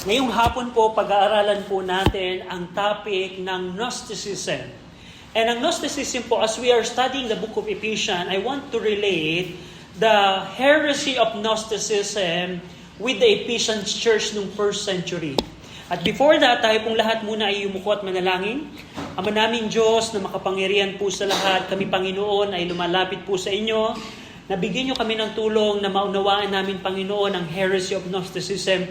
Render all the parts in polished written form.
Ngayong hapon po, pag-aaralan po natin ang topic ng Gnosticism. And ang Gnosticism po, as we are studying the book of Ephesians, I want to relate the heresy of Gnosticism with the Ephesian church nung first century. At before that, tayo pong lahat muna ay yumuko at manalangin. Ama naming Diyos na makapangyarihan po sa lahat, kami Panginoon ay lumalapit po sa inyo. Nabigyan nyo kami ng tulong na maunawaan namin, Panginoon, ang heresy of Gnosticism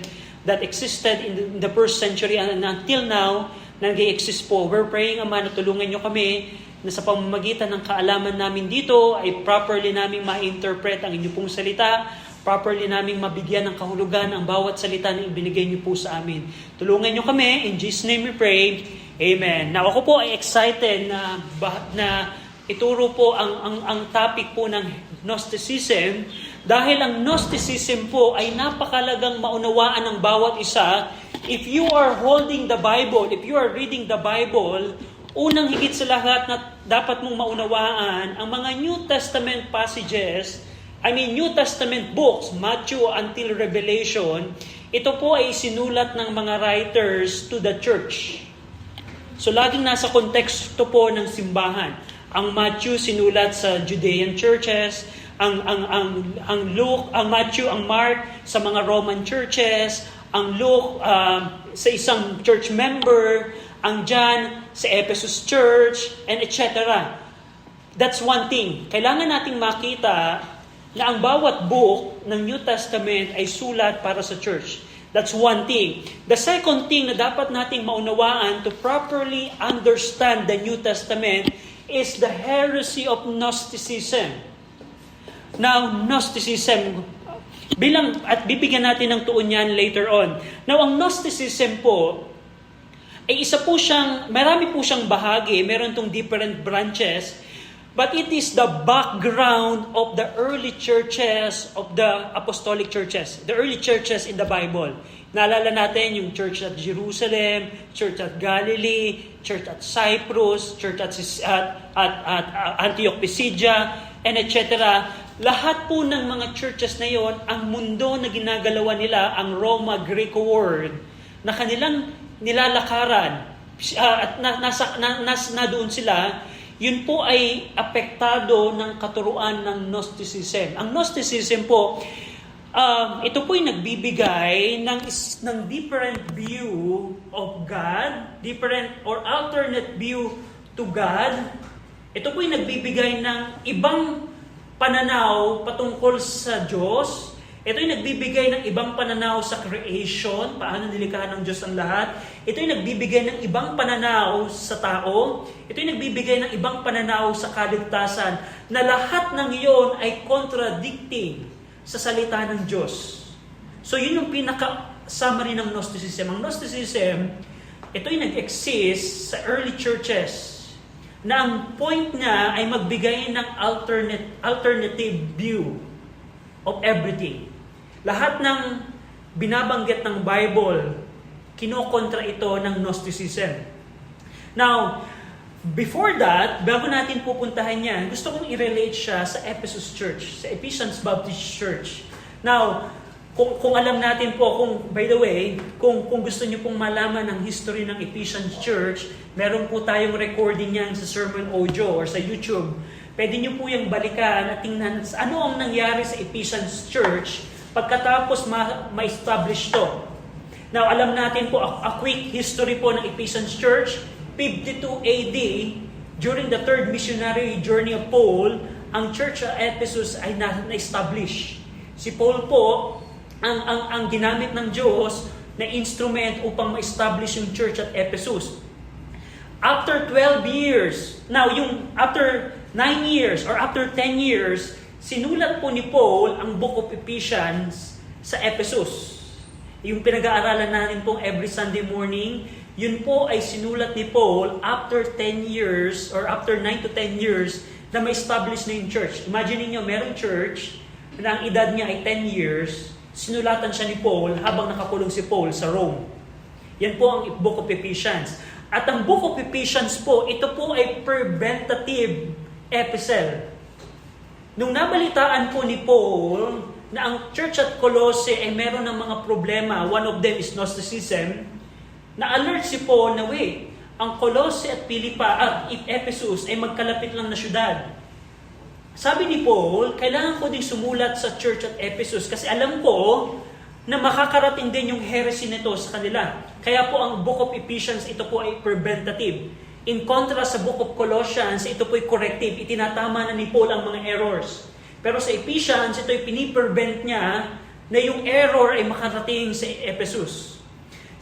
that existed in the first century and until now, nag-i-exist po. We're praying, Ama, na tulungan nyo kami na sa pamamagitan ng kaalaman namin dito ay properly namin ma-interpret ang inyong pong salita, properly namin mabigyan ng kahulugan ang bawat salita na ibinigay niyo po sa amin. Tulungan niyo kami. In Jesus' name we pray. Amen. Now, ako po ay excited na ituro po ang topic po ng Gnosticism dahil ang Gnosticism po ay napakalagang maunawaan ng bawat isa. If you are holding the Bible, if you are reading the Bible, unang higit sa lahat na dapat mong maunawaan ang mga New Testament passages, New Testament books, Matthew until Revelation, ito po ay sinulat ng mga writers to the church. So laging nasa konteksto po ng simbahan. Ang Matthew sinulat sa Judean churches, ang Mark sa mga Roman churches, ang Luke sa isang church member, ang John sa Ephesus church, and etc. That's one thing. Kailangan nating makita na ang bawat book ng New Testament ay sulat para sa church. That's one thing. The second thing na dapat nating maunawaan to properly understand the New Testament is the heresy of Gnosticism. Now, Gnosticism, at bibigyan natin ng tuon yan later on. Now, ang Gnosticism po, ay marami po siyang bahagi, meron itong different branches, but it is the background of the early churches of the apostolic churches, the early churches in the Bible. Naalala natin yung church at Jerusalem, church at Galilee, church at Cyprus, church at Antioch Pisidia, and etc. Lahat po ng mga churches na yon, ang mundo na ginagalawan nila, ang Roma Greco world, na kanilang nilalakaran, at na doon sila, yun po ay apektado ng katuruan ng Gnosticism. Ang Gnosticism po, ito po ay nagbibigay ng different view of God, different or alternate view to God. Ito po ay nagbibigay ng ibang pananaw patungkol sa Diyos. Ito ay nagbibigay ng ibang pananaw sa creation, paano nilikha ng Diyos ang lahat. Ito ay nagbibigay ng ibang pananaw sa tao. Ito ay nagbibigay ng ibang pananaw sa kaligtasan, na lahat ng iyon ay contradicting sa salita ng Diyos. So yun yung pinaka-summary ng Gnosticism. Ang Gnosticism, ito ay nag-exist sa early churches, na ang point niya ay magbigay ng alternative view of everything. Lahat ng binabanggit ng Bible, kinokontra ito ng Gnosticism. Now, before that, bago natin pupuntahan yan, gusto kong i-relate siya sa Ephesus Church, sa Ephesians Baptist Church. Now, kung alam natin po, by the way, kung gusto niyo pong malaman ang history ng Ephesians Church, meron po tayong recording yan sa Sermon Audio or sa YouTube. Pwede niyo po yung balikan at tingnan ano ang nangyari sa Ephesians Church pagkatapos ma-establish to. Now, alam natin po, a quick history po ng Ephesians Church, 52 AD, during the third missionary journey of Paul, ang Church of Ephesus ay na-establish. Si Paul po, ang ginamit ng Diyos na instrument upang ma-establish yung church at Ephesus. After 12 years, after 9 years or after 10 years, sinulat po ni Paul ang Book of Ephesians sa Ephesus. Yung pinag-aaralan natin pong every Sunday morning, yun po ay sinulat ni Paul after 10 years or after 9 to 10 years na ma-establish na yung church. Imagine niyo, merong church na ang edad niya ay 10 years, sinulatan siya ni Paul habang nakakulong si Paul sa Rome. Yan po ang Book of Ephesians. At ang Book of Ephesians po, ito po ay preventative epistle. Nung nabalitaan po ni Paul na ang church at Colossae ay meron ng mga problema. One of them is Gnosticism. Na-alert si Paul na, wait, ang Colossae at Ephesus ay magkalapit lang na syudad. Sabi ni Paul, kailangan ko din sumulat sa church at Ephesus kasi alam ko na makakarating din yung heresy nito sa kanila. Kaya po ang Book of Ephesians, ito po ay preventative. In contrast sa Book of Colossians, ito po ay corrective. Itinatama na ni Paul ang mga errors. Pero sa Ephesians, ito ay piniprevent niya na yung error ay makarating sa Ephesus.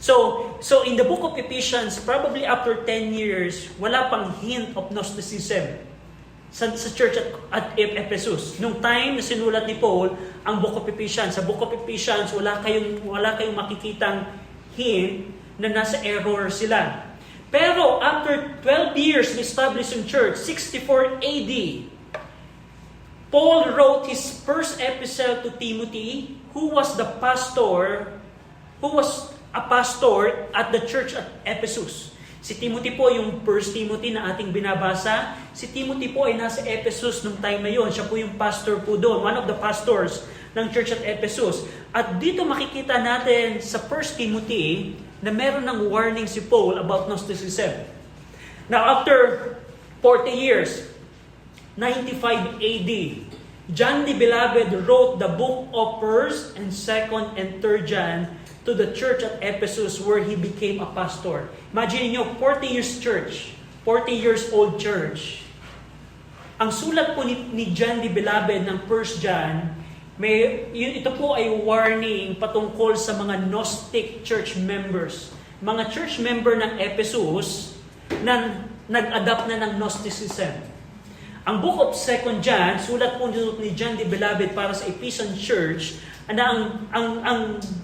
So in the book of Ephesians, probably after 10 years, wala pang hint of Gnosticism sa church at Ephesus. Nung time na sinulat ni Paul ang book of Ephesians, sa book of Ephesians, wala kayong makikitang hint na nasa error sila. Pero after 12 years na established yung church, 64 AD, Paul wrote his first epistle to Timothy, who was a pastor at the church at Ephesus. Si Timothy po, yung 1 Timothy na ating binabasa, si Timothy po ay nasa Ephesus nung time na yon. Siya po yung pastor po doon, one of the pastors ng church at Ephesus. At dito makikita natin sa 1 Timothy na meron ng warning si Paul about Gnosticism. Now, after 40 years, 95 AD, John the Beloved wrote the book of 1st and 2nd and 3rd John to the church at Ephesus where he became a pastor. Imagine nyo, 40 years church, 40 years old church. Ang sulat po ni John the Beloved ng 1st John, ito po ay warning patungkol sa mga Gnostic church members. Mga church member ng Ephesus na nag-adapt na ng Gnosticism. Ang book of 2nd John, sulat po ni John the Beloved para sa Ephesian church, na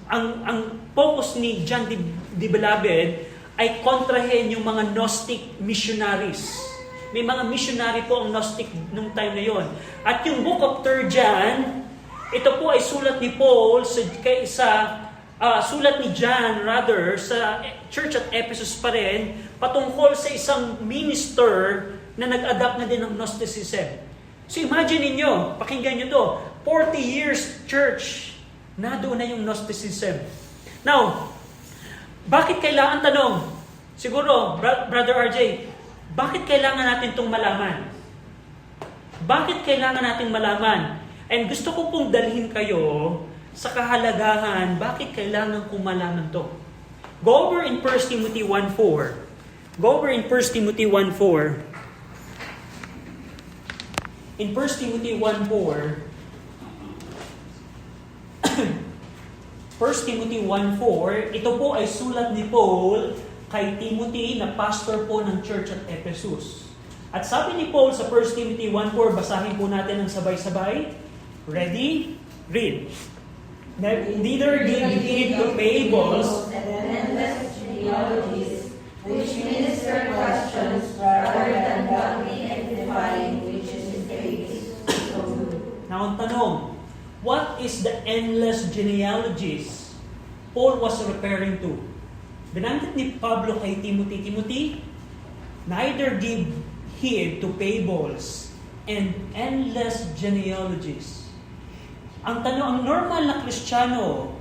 ang focus ni John the Beloved ay kontrahin yung mga Gnostic missionaries. May mga missionary po ang Gnostic nung time na yon. At yung book of 3rd John, ito po ay sulat ni Paul sulat ni John rather sa church at Ephesus pa rin patungkol sa isang minister na nag-adapt na din ng Gnosticism. So imagine niyo, pakinggan niyo to, 40 years church, na doon na yung Gnosticism. Now, bakit kailangan tanong? Siguro, Brother RJ, bakit kailangan natin itong malaman? Bakit kailangan natin malaman? And gusto ko pong dalhin kayo sa kahalagahan, bakit kailangan kong malaman to? Go over in 1 Timothy 1:4. Go over in 1 Timothy 1:4. In 1 Timothy 1:4, 1 Timothy 1:4, ito po ay sulat ni Paul kay Timothy na pastor po ng church at Ephesus. At sabi ni Paul sa 1 Timothy 1:4, basahin po natin ng sabay-sabay. Ready? Read. Neither give heed to fables and endless genealogies, which minister questions rather than godly edifying, which is in faith. Now, ang tanong, what is the endless genealogies Paul was referring to? Binanggit ni Pablo kay Timothy, neither give heed to fables and endless genealogies. Ang tanong, ang normal na Kristiyano,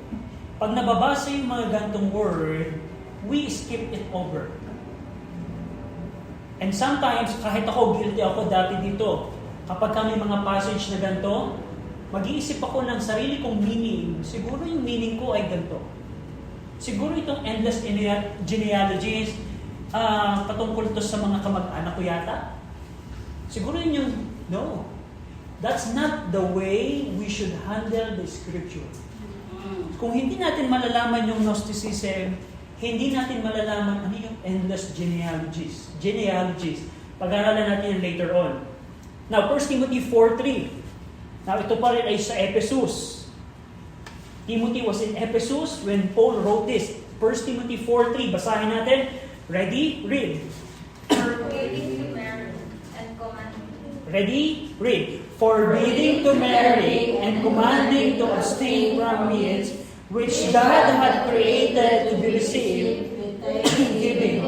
pag nababasa yung mga gantong word, we skip it over. And sometimes, kahit ako, guilty ako dati dito, kapag kami mga passage na ganito, mag-iisip ako ng sarili kong meaning. Siguro yung meaning ko ay ganito. Siguro itong endless genealogies, patungkol ito sa mga kamag-anak ko yata. Siguro yun yung, no. That's not the way we should handle the Scripture. Kung hindi natin malalaman yung Gnosticism, hindi natin malalaman ano yung endless genealogies. Pag-aralan natin yan later on. Now, 1 Timothy 4:3. Now, ito pa rin ay sa Ephesus. Timothy was in Ephesus when Paul wrote this. 1 Timothy 4:3. Basahin natin. Ready? Read. Forbidding to marry and commanding. Ready? Read. Forbidding to marry and commanding to abstain from meats which God had created to be received in giving,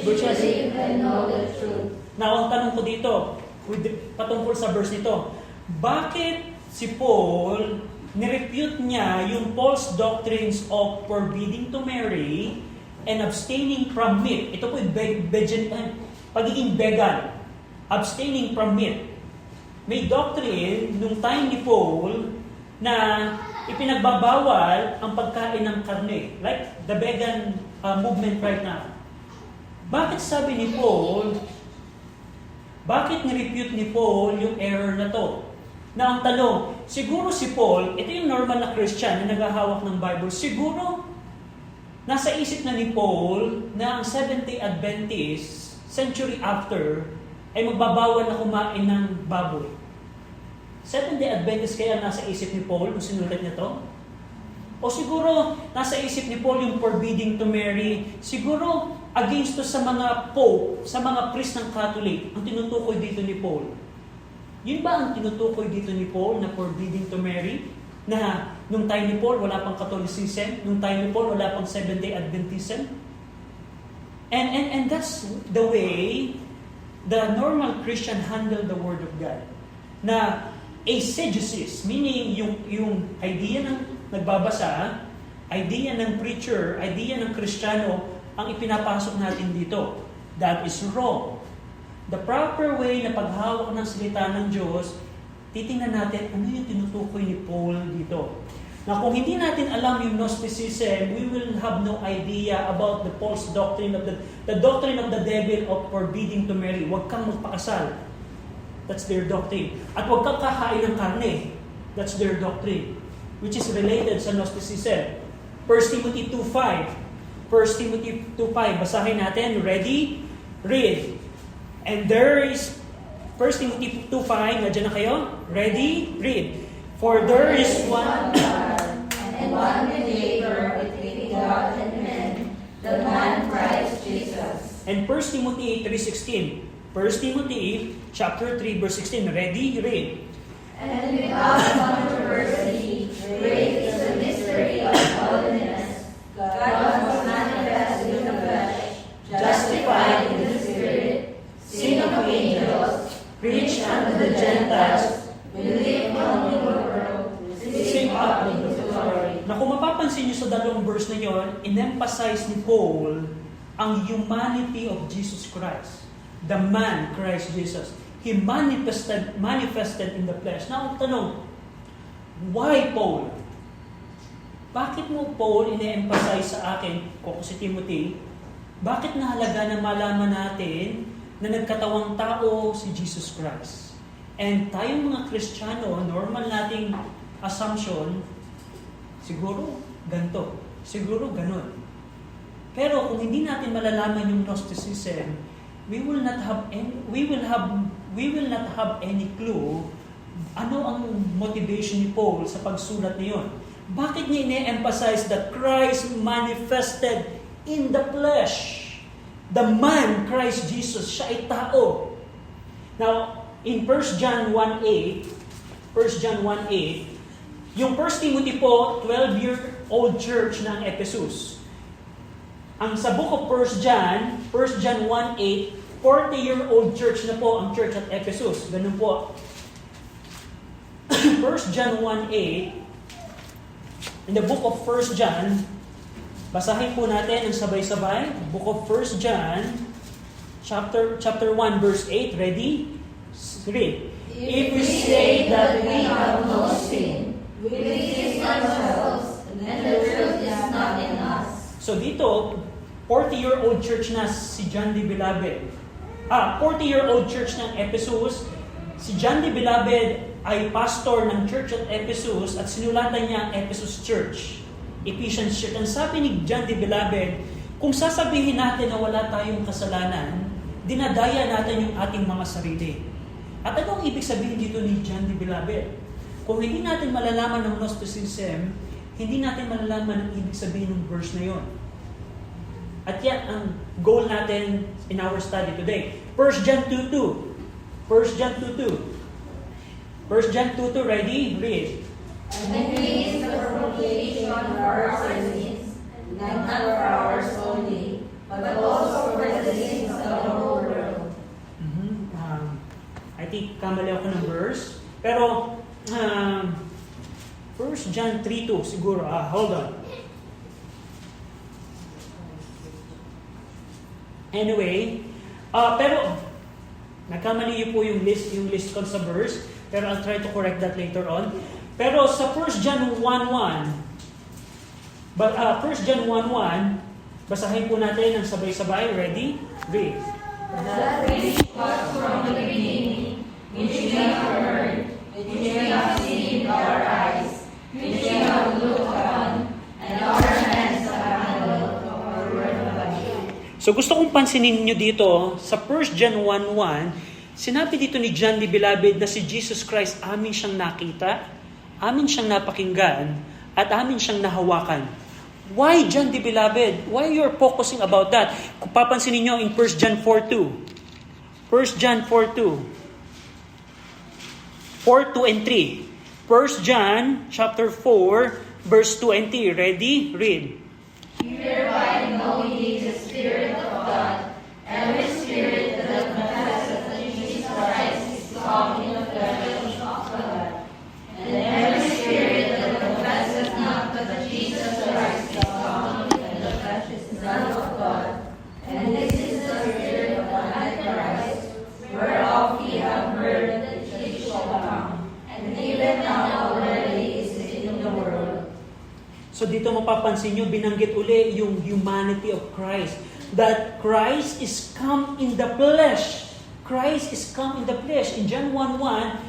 which has and know the truth. Now, ang tanong ko dito, patungkol sa verse nito, bakit si Paul, nirepute niya yung false doctrines of forbidding to marry and abstaining from meat. Ito po yung pagiging vegan. Abstaining from meat. May doctrine nung time ni Paul na ipinagbabawal ang pagkain ng karne. Like the vegan movement right now. Bakit sabi ni Paul, bakit nirepute ni Paul yung error na to? Na ang tanong, siguro si Paul, ito yung normal na Christian na naghahawak ng Bible, siguro nasa isip na ni Paul na ang Seventh-day Adventist, century after, ay magbabawal na kumain ng baboy. Seventh-day Adventist kaya nasa isip ni Paul nung sinulat niya to? O siguro nasa isip ni Paul yung forbidding to marry, siguro against to sa mga pope, sa mga priest ng Catholic, ang tinutukoy dito ni Paul. Yun ba ang tinutukoy dito ni Paul na forbidding to marry? Na nung time ni Paul, wala pang Catholicism. Nung time ni Paul, wala pang Seventh-day Adventism. And that's the way the normal Christian handle the Word of God. Na exegesis, meaning yung idea ng nagbabasa, idea ng preacher, idea ng Kristiyano, ang ipinapasok natin dito. That is wrong. The proper way na paghawak ng salita ng Diyos, titingnan natin ano yung tinutukoy ni Paul dito. Na kung hindi natin alam yung Gnosticism, we will have no idea about the false doctrine of the doctrine of the devil of forbidding to marry. Huwag kang magpakasal. That's their doctrine. At huwag kang kakain ng karne. That's their doctrine. Which is related sa Gnosticism. 1 Timothy 2:5. 1 Timothy 2:5. Basahin natin. Ready? Read. And there is 1 Timothy 2:5, nandiyan na kayo? Ready? Read. For there is one God and one mediator between God and men, the man Christ Jesus. And 1 Timothy 3:16. 1 Timothy chapter 3 verse 16. Ready? Read. And without controversy, great is the mystery of holiness. God was manifest in the flesh, justified in the spirit, seen of angels, preached unto the Gentiles, believed on the world, received up into glory. Na kung mapapansin niyo sa dalawang verse na yon, in-emphasize ni Paul ang humanity of Jesus Christ. The man, Christ Jesus. He manifested in the flesh. Now, ang tanong, why Paul? Bakit mo, Paul, ine-emphasize sa akin, kung si Timothy, bakit nahalaga na malaman natin na nagkatawang tao si Jesus Christ? And tayong mga Kristiyano, normal nating assumption, siguro ganito, siguro ganun. Pero kung hindi natin malalaman yung Gnosticism, we will not have any clue ano ang motivation ni Paul sa pagsulat niyon. Bakit niya ine-emphasize that Christ manifested in the flesh? The man, Christ Jesus, siya ay tao. Now, in 1 John 1:8, yung 1 Timothy po, 12-year-old church ng Ephesus. Ang sa book of 1 John 1:8, 40-year-old church na po ang church at Ephesus. Ganun po. 1 John 1:8, in the book of 1 John, basahin po natin ang sabay-sabay. Book of 1 John, chapter 1, verse 8. Ready? Read. If we say that we have no sin, we deceive ourselves, and the truth is not in us. So dito, 40-year-old church na si John the Beloved. 40-year-old church ng Ephesus. Si John the Beloved ay pastor ng church at Ephesus at sinulatan niya ang Ephesus Church. Ephesians Church. Ang sabi ni John the Beloved, kung sasabihin natin na wala tayong kasalanan, dinadaya natin yung ating mga sarili. At anong ibig sabihin dito ni John the Beloved? Kung hindi natin malalaman ng Gnosticism, hindi natin malalaman ang ibig sabihin ng verse na yon. At yan ang goal natin in our study today. 1 John 2:2. 1 John 2:2. 1 John 2:2, ready? Read. And he is the propitiation for our sins, not for ours only, but also for the sins of the whole world. I think kamali ako ng verse. Pero, 3:2 siguro. Hold on. Anyway, pero nagkamali po yung list ko sa verse, pero I'll try to correct that later on. Pero sa 1 John 1:1, 1 John 1:1, basahin po natin ng sabay-sabay. Ready? Read. That which was from the beginning, which we have heard, which we have seen with our eyes, which we have looked upon, and our hands have handled of our word of God. So gusto kong pansinin nyo dito, sa 1 John 1:1, sinabi dito ni John the Beloved na si Jesus Christ amin siyang nakita, amin siyang napakinggan, at amin siyang nahawakan. Why John the Beloved? Why you're focusing about that? Kung papansinin nyo in 1 John 4:2. 1 John 4:2. 4:2 and 3. 1 John chapter 4, verse 2 and 3. Ready? Read. Hereby know ye the Spirit of God, every spirit that confesses that Jesus Christ is come in the flesh is of God, and every spirit that confesses not that Jesus Christ is come in the flesh is not of God. And this is the spirit of the Antichrist, whereof ye have heard that it shall come, and even now already is it in the world. So dito mapapansin nyo, binanggit uli yung humanity of Christ. That Christ is come in the flesh. Christ is come in the flesh. In John 1:1,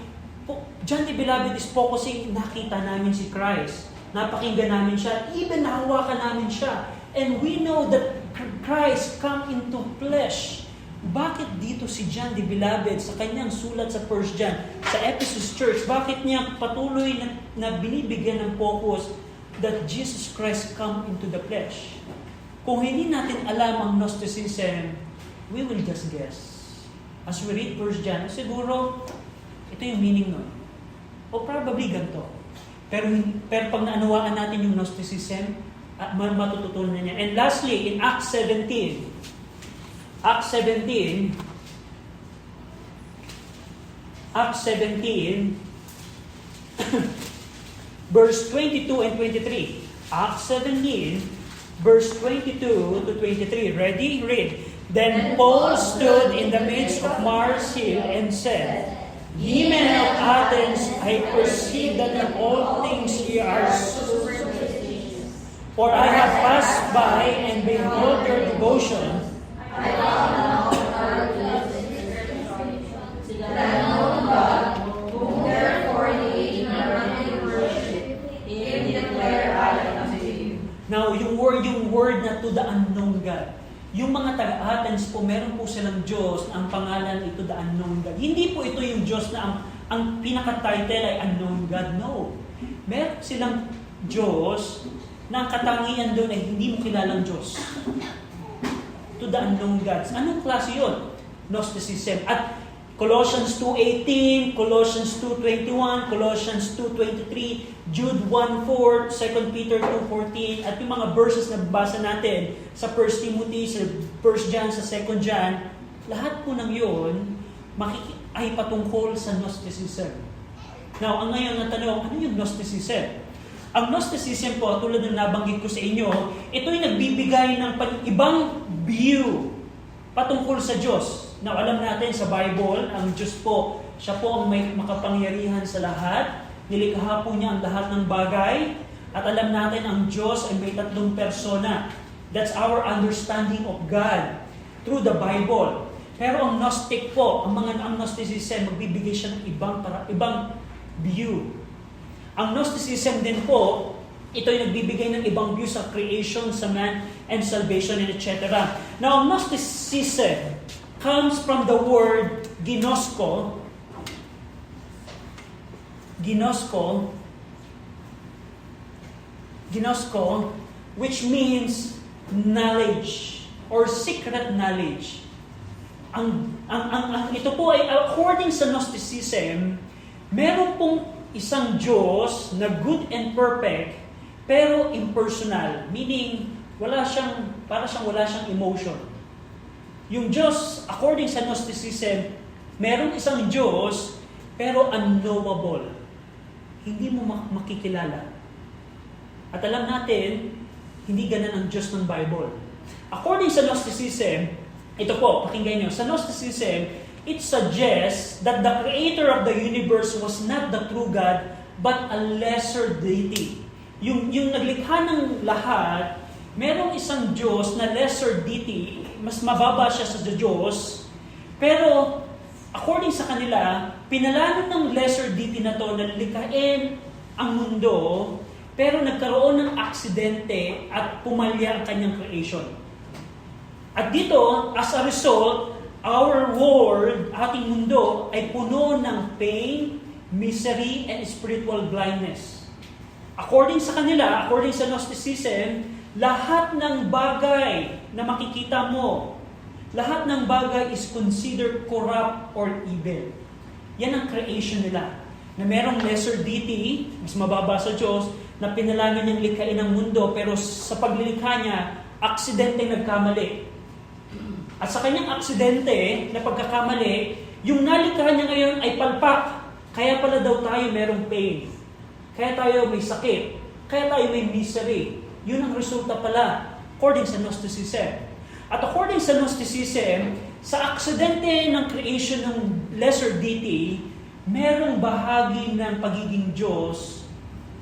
John the Beloved is focusing, nakita namin si Christ. Napakinggan namin siya. Even nahawakan namin siya. And we know that Christ come into flesh. Bakit dito si John the Beloved sa kanyang sulat sa 1 John, sa Ephesus Church, bakit niya patuloy na binibigyan ng focus that Jesus Christ come into the flesh? Kung hindi natin alam ang Gnosticism, we will just guess. As we read 1 John, siguro, ito yung meaning nun. O probably ganito. Pero pag naanawaan natin yung Gnosticism, matututunan niya. And lastly, in Acts 17, verse 22 and 23. Acts 17, verse 22 to 23. Ready? Read. Then Paul stood in the midst of Mars Hill and said, Ye men of Athens, I perceive that in all things ye are superstitious. For I have passed by and beheld your devotion. I found out our that known God, whom therefore ye ignorantly worship, him declare I unto you. Now, yung word na to the unknown God. Yung mga taga-Athens po, meron po silang Diyos na ang pangalan ito the unknown God. Hindi po ito yung Diyos na ang pinaka-title ay unknown God. No. Meron silang Diyos na ang katangian doon ay hindi mo kilalang Diyos. To the unknown gods. Anong klase yun? Gnosticism. At Colossians 2:18, Colossians 2:21, Colossians 2:23, Jude 1:4, 2 Peter 2:14, at yung mga verses na babasa natin sa 1 Timothy, sa 1 John, sa 2 John, lahat po ng yun ay patungkol sa Gnosticism. Now, ang ngayon na tanong, ano yung Gnosticism? Ang Gnosticism po, tulad ng nabanggit ko sa inyo, ito'y nagbibigay ng ibang view patungkol sa Diyos. Now, alam natin sa Bible, ang Diyos po, siya po ang may makapangyarihan sa lahat. Nilikha po niya ang lahat ng bagay. At alam natin, ang Diyos ay may 3 persona. That's our understanding of God through the Bible. Pero ang Gnostic po, ang Gnosticism, magbibigay siya ng ibang view. Ang Gnosticism din po, ito ay nagbibigay ng ibang view sa creation, sa man, and salvation, and etc. Now, Gnosticism comes from the word ginosko, which means knowledge or secret knowledge. Ito po ay, according sa Gnosticism, meron pong isang Diyos na good and perfect, pero impersonal. Meaning, wala siyang emotion. Yung Diyos, according sa Gnosticism, merong isang Diyos, pero unknowable. Hindi mo makikilala. At alam natin, hindi ganun ang Diyos ng Bible. According sa Gnosticism, ito po, pakinggan nyo, sa Gnosticism, it suggests that the creator of the universe was not the true God, but a lesser deity. Yung naglikha ng lahat, merong isang Diyos na lesser deity, mas mababa siya sa Diyos, pero according sa kanila, pinalano ng lesser deity na to na likhain ang mundo, pero nagkaroon ng aksidente at pumalya ang kanyang creation. At dito, as a result, our world, ating mundo, ay puno ng pain, misery, and spiritual blindness. According sa kanila, according sa Gnosticism, lahat ng bagay na makikita mo, lahat ng bagay is considered corrupt or evil. Yan ang creation nila. Na merong lesser deity, mas mababa sa Diyos, na pinalangin niyang likhain ang mundo, pero sa paglilikha niya, aksidente nagkamali. At sa kanyang aksidente na pagkakamali, yung nalikha niya ngayon ay palpak. Kaya pala daw tayo merong pain. Kaya tayo may sakit. Kaya tayo may misery. Yun ang resulta pala, according sa Gnosticism. At according sa Gnosticism, sa aksidente ng creation ng lesser deity, merong bahagi ng pagiging Diyos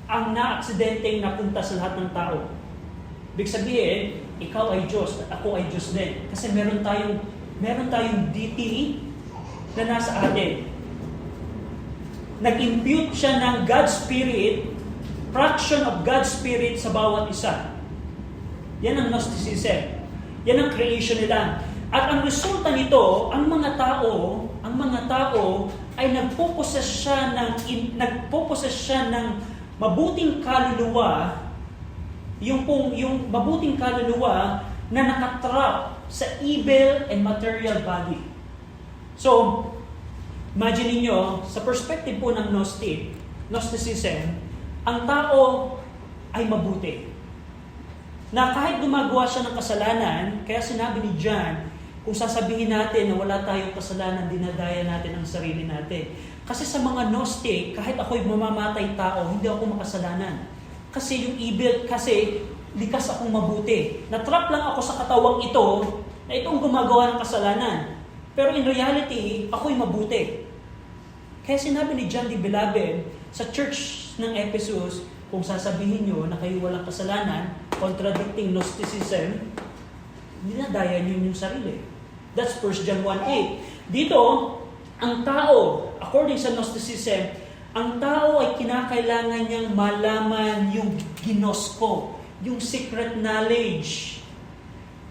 ang na-aksidenteng napunta sa lahat ng tao. Ibig sabihin, ikaw ay Diyos at ako ay Diyos din. Kasi meron tayong deity na nasa atin. Nag-impute siya ng God's Spirit, fraction of God's Spirit sa bawat isa. Yan ang Gnosticism. Yan ang creation nila. At ang resulta nito, ang mga tao ay nagpoposes siya ng mabuting kaluluwa, yung mabuting kaluluwa na nakatrap sa evil and material body. So, imagine niyo sa perspective po ng Gnosticism, ang tao ay mabuti. Na kahit gumagawa siya ng kasalanan, kaya sinabi ni John, kung sasabihin natin na wala tayong kasalanan, dinadaya natin ang sarili natin. Kasi sa mga Gnostic, kahit ako'y mamamatay tao, hindi ako makasalanan. Kasi yung evil, kasi likas akong mabuti. Natrap lang ako sa katawang ito, na itong gumagawa ng kasalanan. Pero in reality, ako'y mabuti. Kaya sinabi ni John the Beloved, sa church ng Ephesus, kung sasabihin nyo na kayo walang kasalanan, contradicting Gnosticism, dinadaya nyo yung sarili. That's 1 John 1:8. Dito, ang tao, according sa Gnosticism, ang tao ay kinakailangan niyang malaman yung ginosko, yung secret knowledge,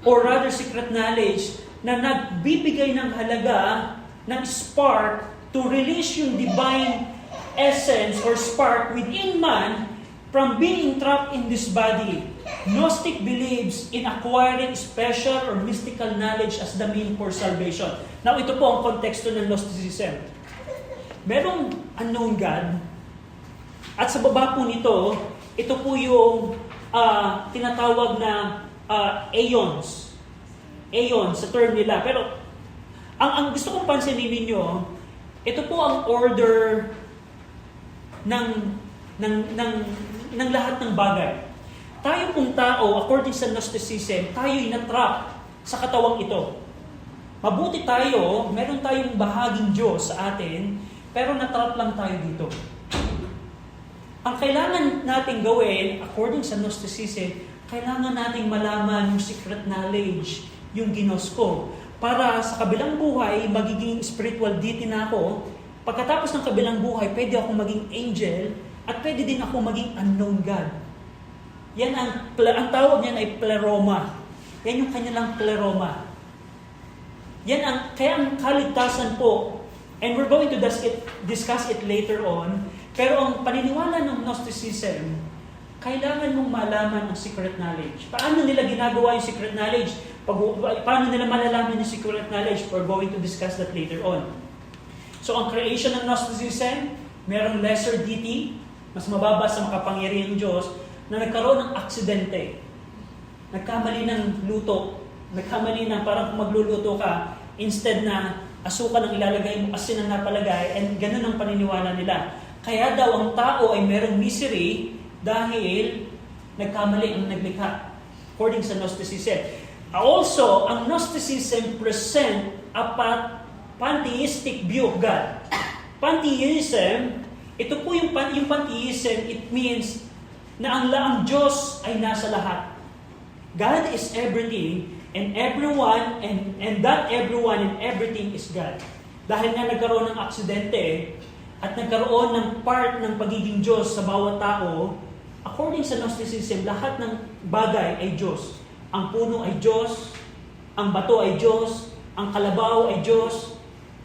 or rather secret knowledge, na nagbibigay ng halaga, ng spark, to release yung divine essence or spark within man from being trapped in this body. Gnostic believes in acquiring special or mystical knowledge as the mean for salvation. Now, ito po ang konteksto ng Gnosticism. Merong unknown God, at sa baba po nito, ito po yung tinatawag na aeons. Aeons, sa term nila. Pero, ang gusto kong pansinin ninyo, ito po ang order ng lahat ng bagay. Tayo pong tao, according sa Gnosticism, tayo'y natrap sa katawang ito. Mabuti tayo, meron tayong bahaging Diyos sa atin, pero natrap lang tayo dito. Ang kailangan natin gawin, according sa Gnosticism, kailangan nating malaman yung secret knowledge, yung ginosko, para sa kabilang buhay, magiging spiritual deity na ako. Pagkatapos ng kabilang buhay, pwede ako maging angel, at pwede din ako maging unknown God. Yan ang tawag niyan ay pleroma. Yan yung kanilang pleroma. Kaya ang kaligtasan po, and we're going to discuss it later on, pero ang paniniwala ng Gnosticism, kailangan mong malaman ang secret knowledge. Paano nila ginagawa yung secret knowledge? Paano nila malalaman yung secret knowledge? We're going to discuss that later on. So ang creation ng Gnosticism, merong lesser deity, mas mababa sa makapangyarihang Diyos, na nagkaroon ng aksidente. Nagkamali ng luto. Nagkamali ng parang kung magluluto ka, instead na asukan ang ilalagay mo, asin ang napalagay, and ganun ang paniniwala nila. Kaya daw ang tao ay merong misery dahil nagkamali ang naglikha. According sa Gnosticism. Also, ang Gnosticism present a pantheistic view of God. Pantheism, ito po yung pantheism, it means na ang Diyos ay nasa lahat. God is everything, and everyone, and that everyone and everything is God. Dahil nga nagkaroon ng aksidente, at nagkaroon ng part ng pagiging Diyos sa bawat tao, according sa Gnosticism, lahat ng bagay ay Diyos. Ang puno ay Diyos, ang bato ay Diyos, ang kalabaw ay Diyos,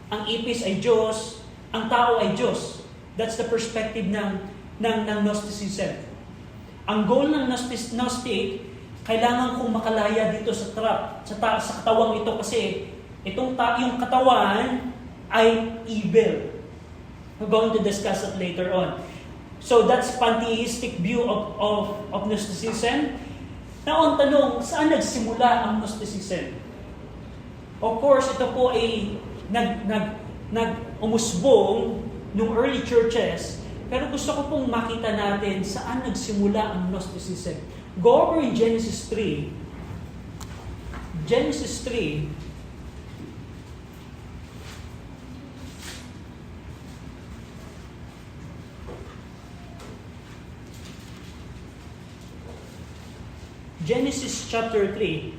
ang ipis ay Diyos, ang tao ay Diyos. That's the perspective ng Gnosticism. Ang goal ng Gnostic, kailangan kong makalaya dito sa trap, sa katawang ito kasi yung katawan ay evil. We're going to discuss it later on. So that's pantheistic view of Gnosticism. Now, ang tanong, saan nagsimula ang Gnosticism? Of course, ito po ay umusbong nung early churches, pero gusto ko pong makita natin saan nagsimula ang Gnosticism. Go over in Genesis 3. Genesis 3. Genesis chapter 3.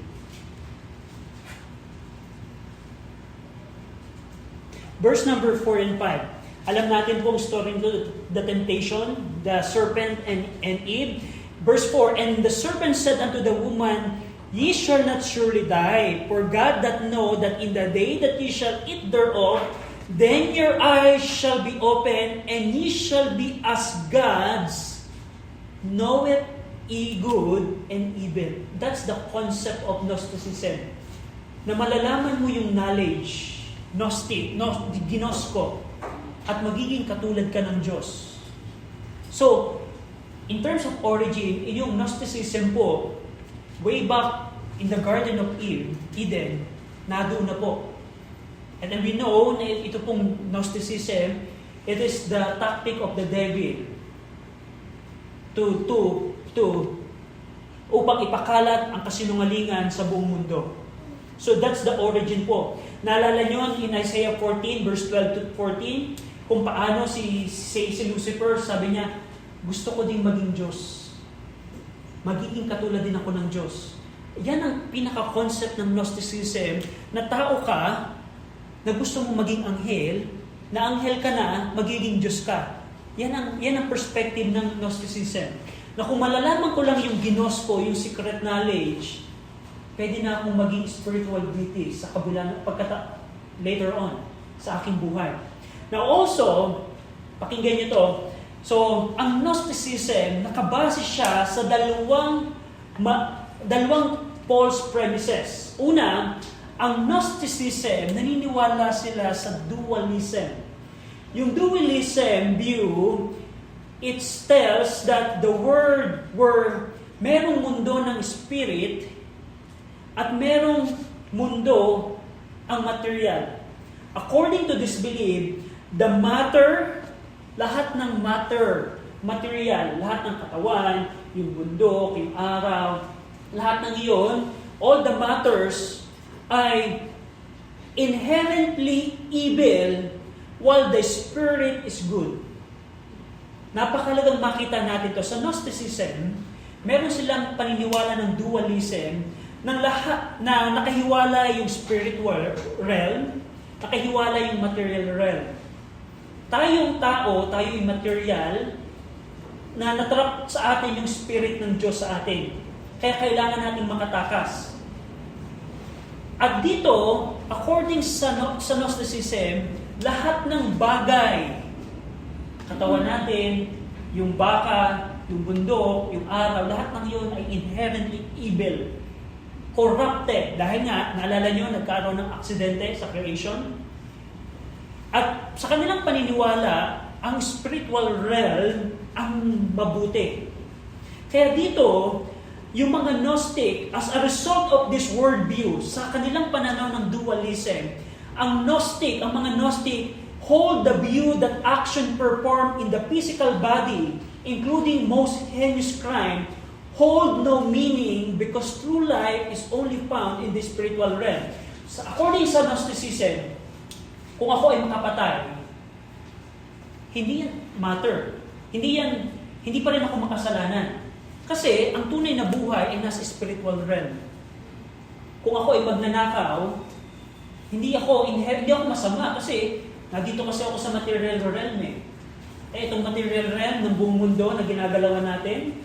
Verse number 4 and 5. Alam natin pong story nito, the temptation, the serpent and Eve. Verse 4, and the serpent said unto the woman, Ye shall not surely die, for God doth know that in the day that ye shall eat thereof, then your eyes shall be opened, and ye shall be as gods, knoweth ye good and evil. That's the concept of Gnosticism. Na malalaman mo yung knowledge, ginosko, at magiging katulad ka ng Diyos. So, in terms of origin, yung Gnosticism po, way back in the Garden of Eden, nadoon na po. And then we know na ito pong Gnosticism, it is the tactic of the devil upang ipakalat ang kasinungalingan sa buong mundo. So that's the origin po. Naalala nyo in Isaiah 14, verse 12 to 14, kung paano si Lucifer, sabi niya, gusto ko ding maging Diyos. Magiging katulad din ako ng Diyos. Yan ang pinaka-concept ng Gnosticism, na tao ka, na gusto mo maging anghel, na anghel ka na, magiging Diyos ka. Yan ang perspective ng Gnosticism. Na kung malalaman ko lang yung ginosko, yung secret knowledge, pwede na akong maging spiritual deity sa kabila later on sa aking buhay. Now also, pakinggan nyo to. So, ang Gnosticism, nakabase siya sa dalawang false premises. Una, ang Gnosticism, naniniwala sila sa dualism. Yung dualism view, it tells that the world were merong mundo ng spirit at merong mundo ang material. According to this belief, the matter, lahat ng matter, material, lahat ng katawan, yung bundok, yung araw, lahat ng iyon, all the matters ay inherently evil while the spirit is good. Napakalagang makita natin to. Sa Gnosticism, meron silang paniniwala ng dualism ng lahat na nakahiwala yung spiritual realm, nakahiwala yung material realm. Tayong tao, tayo yung material, na natrap sa atin yung spirit ng Diyos sa atin. Kaya kailangan nating makatakas. At dito, according sa Gnosticism, lahat ng bagay, katawan natin, yung baka, yung bundok, yung araw, lahat ng yun ay inherently evil. Corrupted. Dahil nga, naalala nyo, nagkaroon ng aksidente sa creation. At sa kanilang paniniwala, ang spiritual realm ang mabuti. Kaya dito, yung mga Gnostic, as a result of this worldview, sa kanilang pananaw ng dualism, ang mga Gnostic hold the view that action performed in the physical body, including most heinous crime, hold no meaning because true life is only found in the spiritual realm. So, according sa Gnosticism, kung ako ay makapatay, hindi yan matter. Hindi pa rin ako makasalanan. Kasi ang tunay na buhay ay nasa spiritual realm. Kung ako ay magnanakaw, hindi ako masama kasi nandito kasi ako sa material realm eh. Itong material realm ng buong mundo na ginagalawan natin,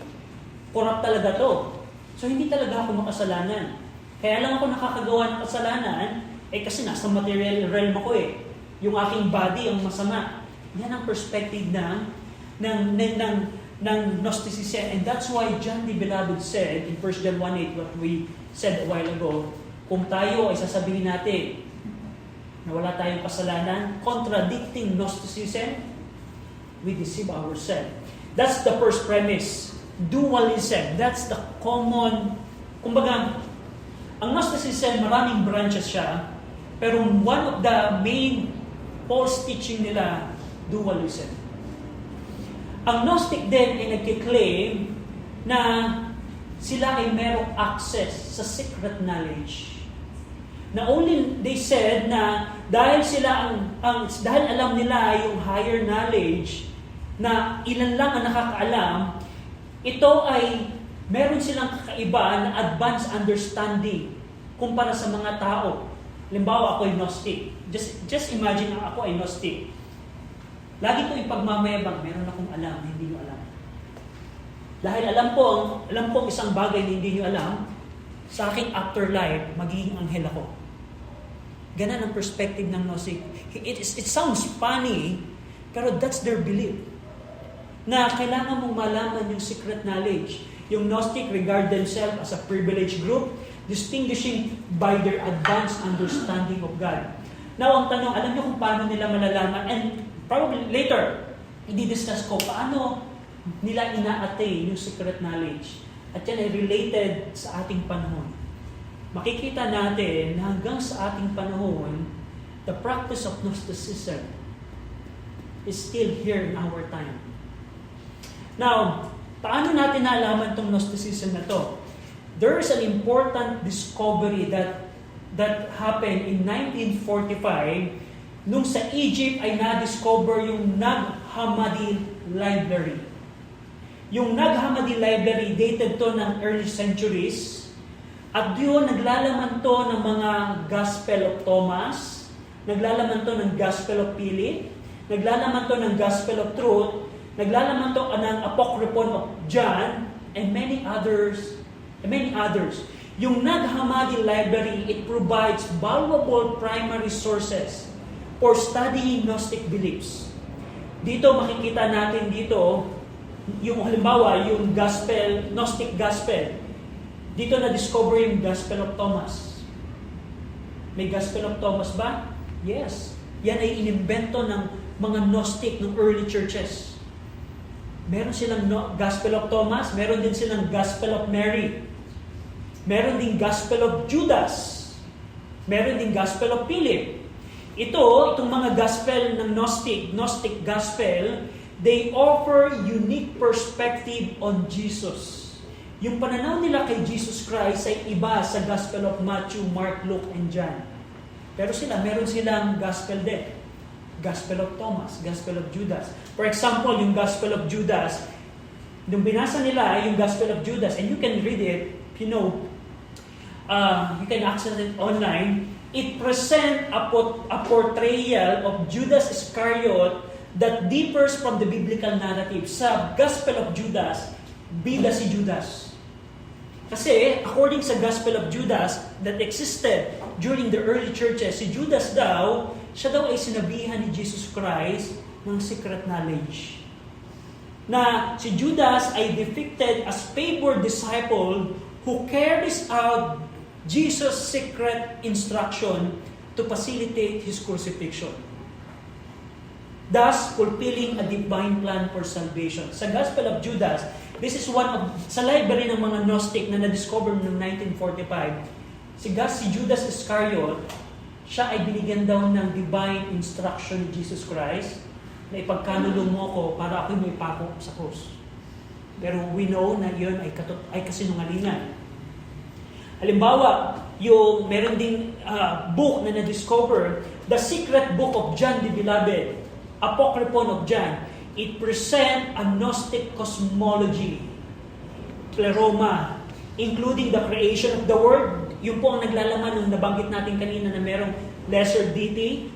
corrupt talaga to. So hindi talaga ako makasalanan. Kaya lang ako nakakagawa ng kasalanan, kasi nasa material realm ako eh. Yung aking body ang masama. Yan ang perspective ng Gnosticism. And that's why John the Beloved said in 1 John 1:8, what we said a while ago, kung tayo ay sasabihin natin na wala tayong kasalanan, contradicting Gnosticism, we deceive ourselves. That's the first premise. Dualism. That's the common, kumbaga, ang Gnosticism, maraming branches siya, pero one of the main false teaching nila, dualism. Ang Gnostic din ay nagkiklaim na sila ay merong access sa secret knowledge. Na only they said na dahil sila dahil alam nila yung higher knowledge na ilan lang ang nakakaalam, ito ay meron silang kakaiba na advanced understanding kumpara sa mga tao. Halimbawa, ako ay Gnostic. Just imagine ako ay Gnostic. Lagi ko ipagmamayabang, meron akong alam na hindi nyo alam. Dahil alam ko ang isang bagay na hindi nyo alam, sa aking afterlife, magiging anghel ako. Ganon ang perspective ng Gnostic. It sounds funny, pero that's their belief. Na kailangan mong malaman yung secret knowledge. Yung Gnostic regard themselves as a privileged group, distinguishing by their advanced understanding of God. Now, ang tanong, alam niyo kung paano nila malalaman? And probably later, i-discuss ko paano nila ina-attain yung secret knowledge. At yan ay related sa ating panahon. Makikita natin na hanggang sa ating panahon, the practice of Gnosticism is still here in our time. Now, paano natin nalaman itong Gnosticism na to? There is an important discovery that happened in 1945 nung sa Egypt ay na-discover yung Nag Hammadi Library. Yung Nag Hammadi Library dated to ng early centuries at yun naglalaman to ng mga Gospel of Thomas, naglalaman to ng Gospel of Philip, naglalaman to ng Gospel of Truth, naglalaman to ng Apocryphon of John, and many others. Yung Nag Hammadi Library, it provides valuable primary sources for studying Gnostic beliefs. Dito makikita natin dito, yung halimbawa, yung Gospel, Gnostic Gospel. Dito na-discover yung Gospel of Thomas. May Gospel of Thomas ba? Yes. Yan ay inimbento ng mga Gnostic ng early churches. Meron silang Gospel of Thomas, meron din silang Gospel of Mary. Meron din Gospel of Judas. Meron din Gospel of Philip. Itong mga gospel ng Gnostic gospel, they offer unique perspective on Jesus. Yung pananaw nila kay Jesus Christ ay iba sa Gospel of Matthew, Mark, Luke, and John. Pero meron silang gospel din. Gospel of Thomas, Gospel of Judas. For example, yung Gospel of Judas, nung binasa nila yung Gospel of Judas, and you can read it, you can access it online, it presents a portrayal of Judas Iscariot that differs from the biblical narrative. Sa Gospel of Judas, bida si Judas. Kasi according sa Gospel of Judas that existed during the early churches, si Judas siya daw ay sinabihan ni Jesus Christ ng secret knowledge. Na si Judas ay depicted as favored disciple who carries out Jesus' secret instruction to facilitate His crucifixion. Thus, fulfilling a divine plan for salvation. Sa Gospel of Judas, this is sa library ng mga Gnostic na na-discover noong 1945, si Judas Iscariot, siya ay binigyan daw ng divine instruction ni Jesus Christ na ipagkalulong mo ko para ako'y may pako sa krus. Pero we know na yun ay kasinungalingan. Halimbawa, yung meron ding book na na-discover, The Secret Book of John the Beloved, Apocryphon of John. It presents a Gnostic cosmology, pleroma, including the creation of the world. Yung po ang naglalaman ng nabanggit natin kanina na merong lesser deity,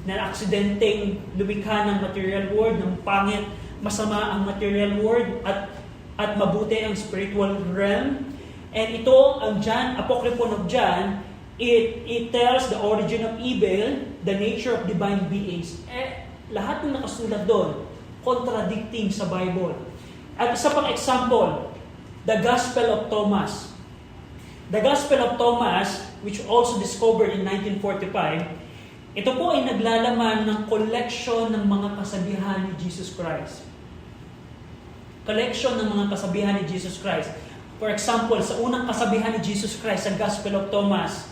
na aksidenteng lumikha ng material world, ng pangit, masama ang material world, at mabuti ang spiritual realm. And ito, ang John, Apocryphon of John, it tells the origin of evil, the nature of divine beings. Lahat ng nakasulat doon, contradicting sa Bible. At isa pang example, the Gospel of Thomas. The Gospel of Thomas, which also discovered in 1945, ito po ay naglalaman ng collection ng mga kasabihan ni Jesus Christ. Collection ng mga kasabihan ni Jesus Christ. For example, sa unang kasabihan ni Jesus Christ sa Gospel of Thomas,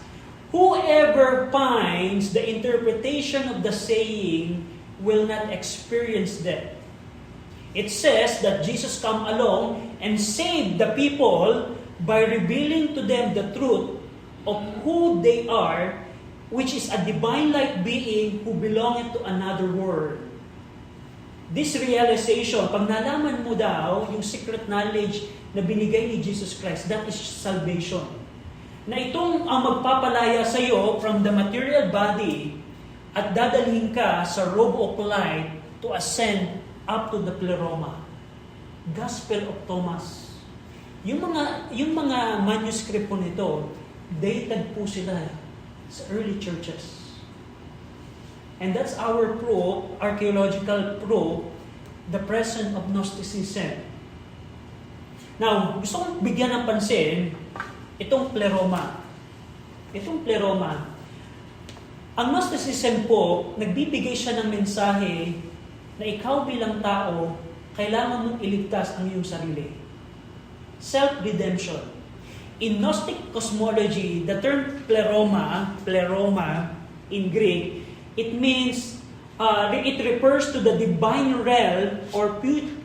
whoever finds the interpretation of the saying will not experience death. It says that Jesus came along and saved the people by revealing to them the truth of who they are, which is a divine-like being who belongeth to another world. This realization, pag nalaman mo daw yung secret knowledge na binigay ni Jesus Christ, that is salvation. Na itong ang magpapalaya sa iyo from the material body at dadalhin ka sa robe of light to ascend up to the pleroma. Gospel of Thomas. Yung mga manuscript po nito, dated po sila sa early churches. And that's our proof, archaeological proof, the presence of Gnosticism. Now, gusto kong bigyan ng pansin itong pleroma. Itong pleroma. Ang Gnosticism po, nagbibigay siya ng mensahe na ikaw bilang tao, kailangan mong iligtas ang iyong sarili. Self-redemption. In Gnostic cosmology, the term pleroma in Greek, it means, it refers to the divine realm or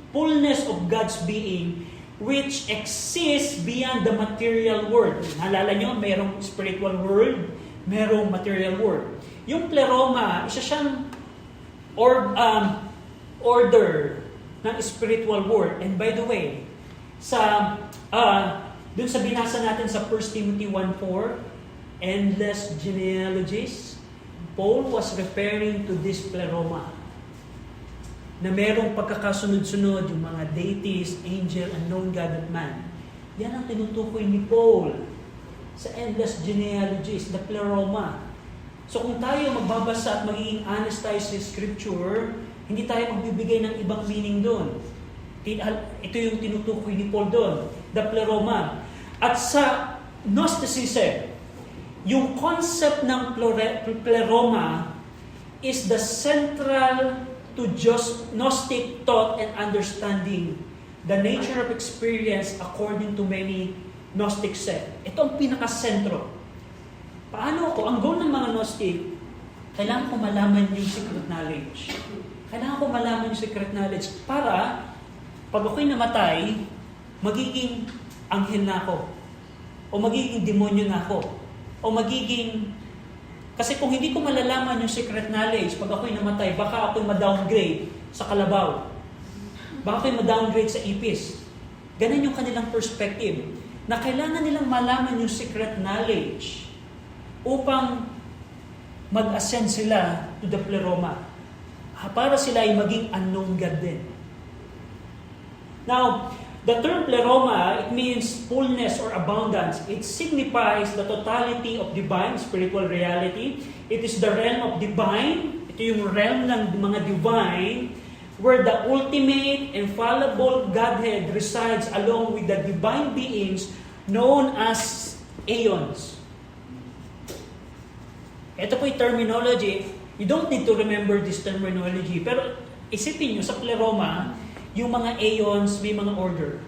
fullness of God's being which exists beyond the material world. Naalala nyo, merong spiritual world, merong material world. Yung pleroma, isa siyang order ng spiritual world. And by the way, dun sa binasa natin sa 1 Timothy 1:4, endless genealogies, Paul was referring to this pleroma. Na merong pagkakasunod-sunod yung mga deities, angel, unknown God and man. Yan ang tinutukoy ni Paul sa endless genealogies, the pleroma. So kung tayo magbabasa at magiging honest tayo sa Scripture, hindi tayo magbibigay ng ibang meaning doon. Ito yung tinutukoy ni Paul doon, the pleroma. At sa Gnosticism, yung concept ng pleroma is the central to just Gnostic thought and understanding, the nature of experience according to many Gnostic sects. Ito ang pinaka-sentro. Paano ko? Ang goal ng mga Gnostic, kailangan ko malaman yung secret knowledge. Kailangan ko malaman yung secret knowledge para pag ako'y namatay, magiging anghel na ako. O magiging demonyo na ako. O magiging... Kasi kung hindi ko malalaman yung secret knowledge, pag ako'y namatay, baka ako'y ma-downgrade sa kalabaw. Baka ako'y ma-downgrade sa ipis. Ganun yung kanilang perspective. Na kailangan nilang malaman yung secret knowledge upang mag-ascend sila to the pleroma. Para sila ay maging unknown God din. Now, the term pleroma, it means fullness or abundance. It signifies the totality of divine spiritual reality. It is the realm of divine. Ito yung realm ng mga divine where the ultimate, infallible Godhead resides along with the divine beings known as aeons. Ito po yung terminology. You don't need to remember this terminology. Pero isipin nyo, sa pleroma, yung mga aeons, may mga order.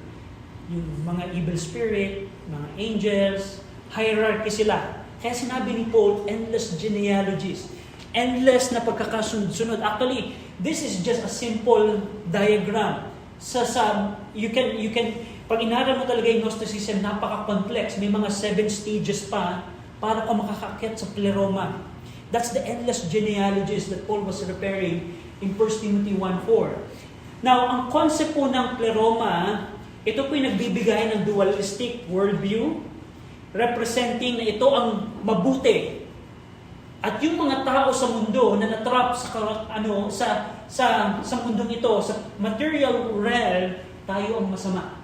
Yung mga evil spirit, mga angels, hierarchy sila. Kaya sinabi ni Paul, endless genealogies. Endless na pagkakasunod-sunod. Actually, this is just a simple diagram. you can pag inaral mo talaga yung Gnosticism, napaka-complex. May mga 7 stages pa para ka makakaakyat sa pleroma. That's the endless genealogies that Paul was referring in 1 Timothy 1:4. Now, ang concept po ng pleroma, ito po yung nagbibigay ng dualistic worldview, representing na ito ang mabuti. At yung mga tao sa mundo na natrap sa mundong ito, sa material realm, tayo ang masama.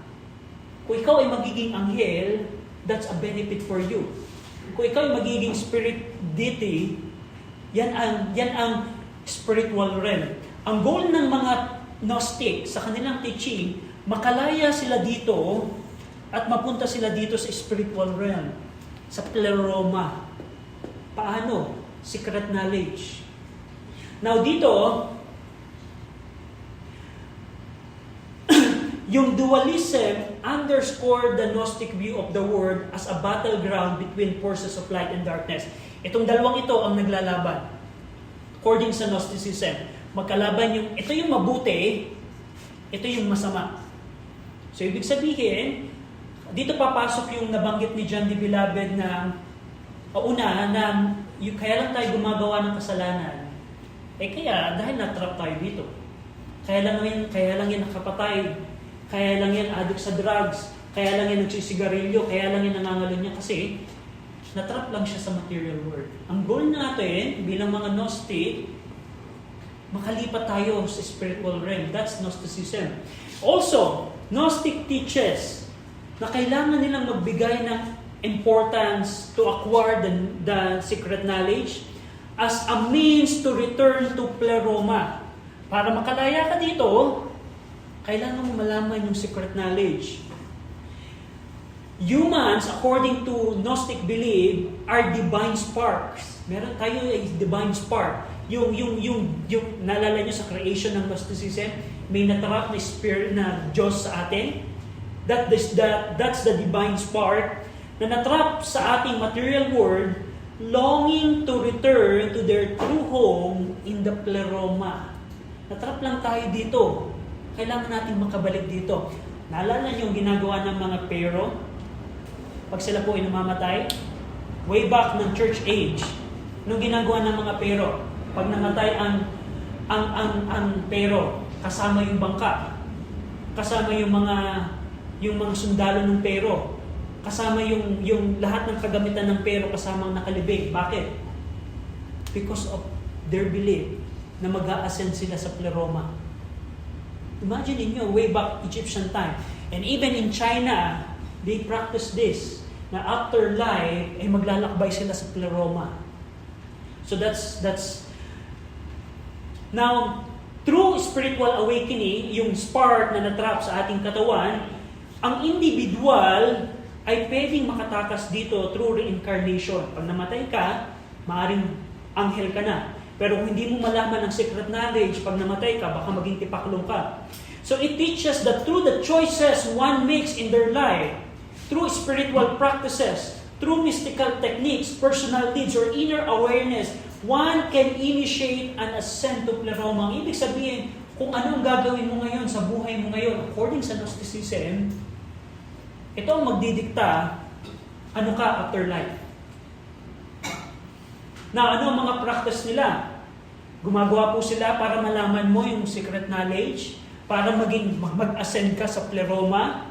Kung ikaw ay magiging anghel, that's a benefit for you. Kung ikaw ay magiging spirit deity, yan ang spiritual realm. Ang goal ng mga Gnostic sa kanilang teaching, makalaya sila dito at mapunta sila dito sa spiritual realm, sa pleroma. Paano? Secret knowledge. Now dito, yung dualism underscored the Gnostic view of the world as a battleground between forces of light and darkness. Itong dalawang ito ang naglalaban. According sa Gnosticism, magkalaban ito yung mabuti, ito yung masama. So ibig sabihin, dito papasok yung nabanggit ni John the Beloved na kaya lang tayo gumagawa ng kasalanan. Kaya dahil natrap tayo dito. Kaya lang yan nakapatay. Kaya lang yan addict sa drugs. Kaya lang yan nagsisigarilyo. Kaya lang yan nangangalon niya kasi natrap lang siya sa material world. Ang goal natin bilang mga Gnostic, makalipat tayo sa spiritual realm. That's Gnosticism. Also, Gnostic teaches na kailangan nilang magbigay ng importance to acquire the secret knowledge as a means to return to pleroma. Para makalaya ka dito, kailangan mo malaman yung secret knowledge. Humans, according to Gnostic belief, are divine sparks. Meron tayo ay divine spark. Yung naalala nyo sa creation ng Gnosticism, may natarap na spirit na Diyos sa atin. That's the divine spark na natrap sa ating material world, longing to return to their true home in the pleroma. Natrap lang tayo dito. Kailangan natin makabalik dito. Naalala nyo yung ginagawa ng mga Pero? Pag sila po ay namamatay? Way back ng church age, nung ginagawa ng mga Pero, pag namatay ang Pero, kasama yung bangka, kasama yung mga sundalo ng Pero, kasama yung lahat ng kagamitan ng Pero kasamang nakalibing. Bakit? Because of their belief na mag-a-ascend sila sa pleroma. Imagine niyo way back Egyptian time. And even in China, they practice this, na after life, ay maglalakbay sila sa pleroma. So that's now, through spiritual awakening, yung spark na natrap sa ating katawan, ang individual ay pwedeng makatakas dito through reincarnation. Pag namatay ka, maaaring anghel ka na. Pero kung hindi mo malaman ang secret knowledge, pag namatay ka, baka maging tipaklong ka. So it teaches that through the choices one makes in their life, through spiritual practices, through mystical techniques, personal needs, or inner awareness, one can initiate an ascent to pleroma. Ang ibig sabihin, kung anong gagawin mo ngayon sa buhay mo ngayon, according sa Gnosticism, ito ang magdidikta, ano ka after life. Na ano ang mga practice nila? Gumagawa po sila para malaman mo yung secret knowledge, para mag-ascend ka sa pleroma.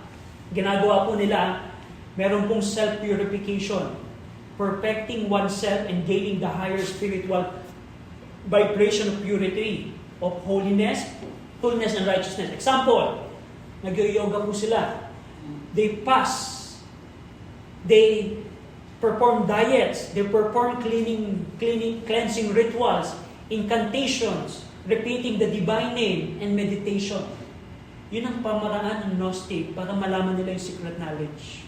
Ginagawa po nila, meron pong self-purification, perfecting oneself and gaining the higher spiritual vibration of purity, of holiness and righteousness. Example, nag-yoga po sila. They fast. They perform diets. They perform cleansing rituals, incantations, repeating the divine name, and meditation. Yun ang pamaraan ng Gnostic para malaman nila yung secret knowledge.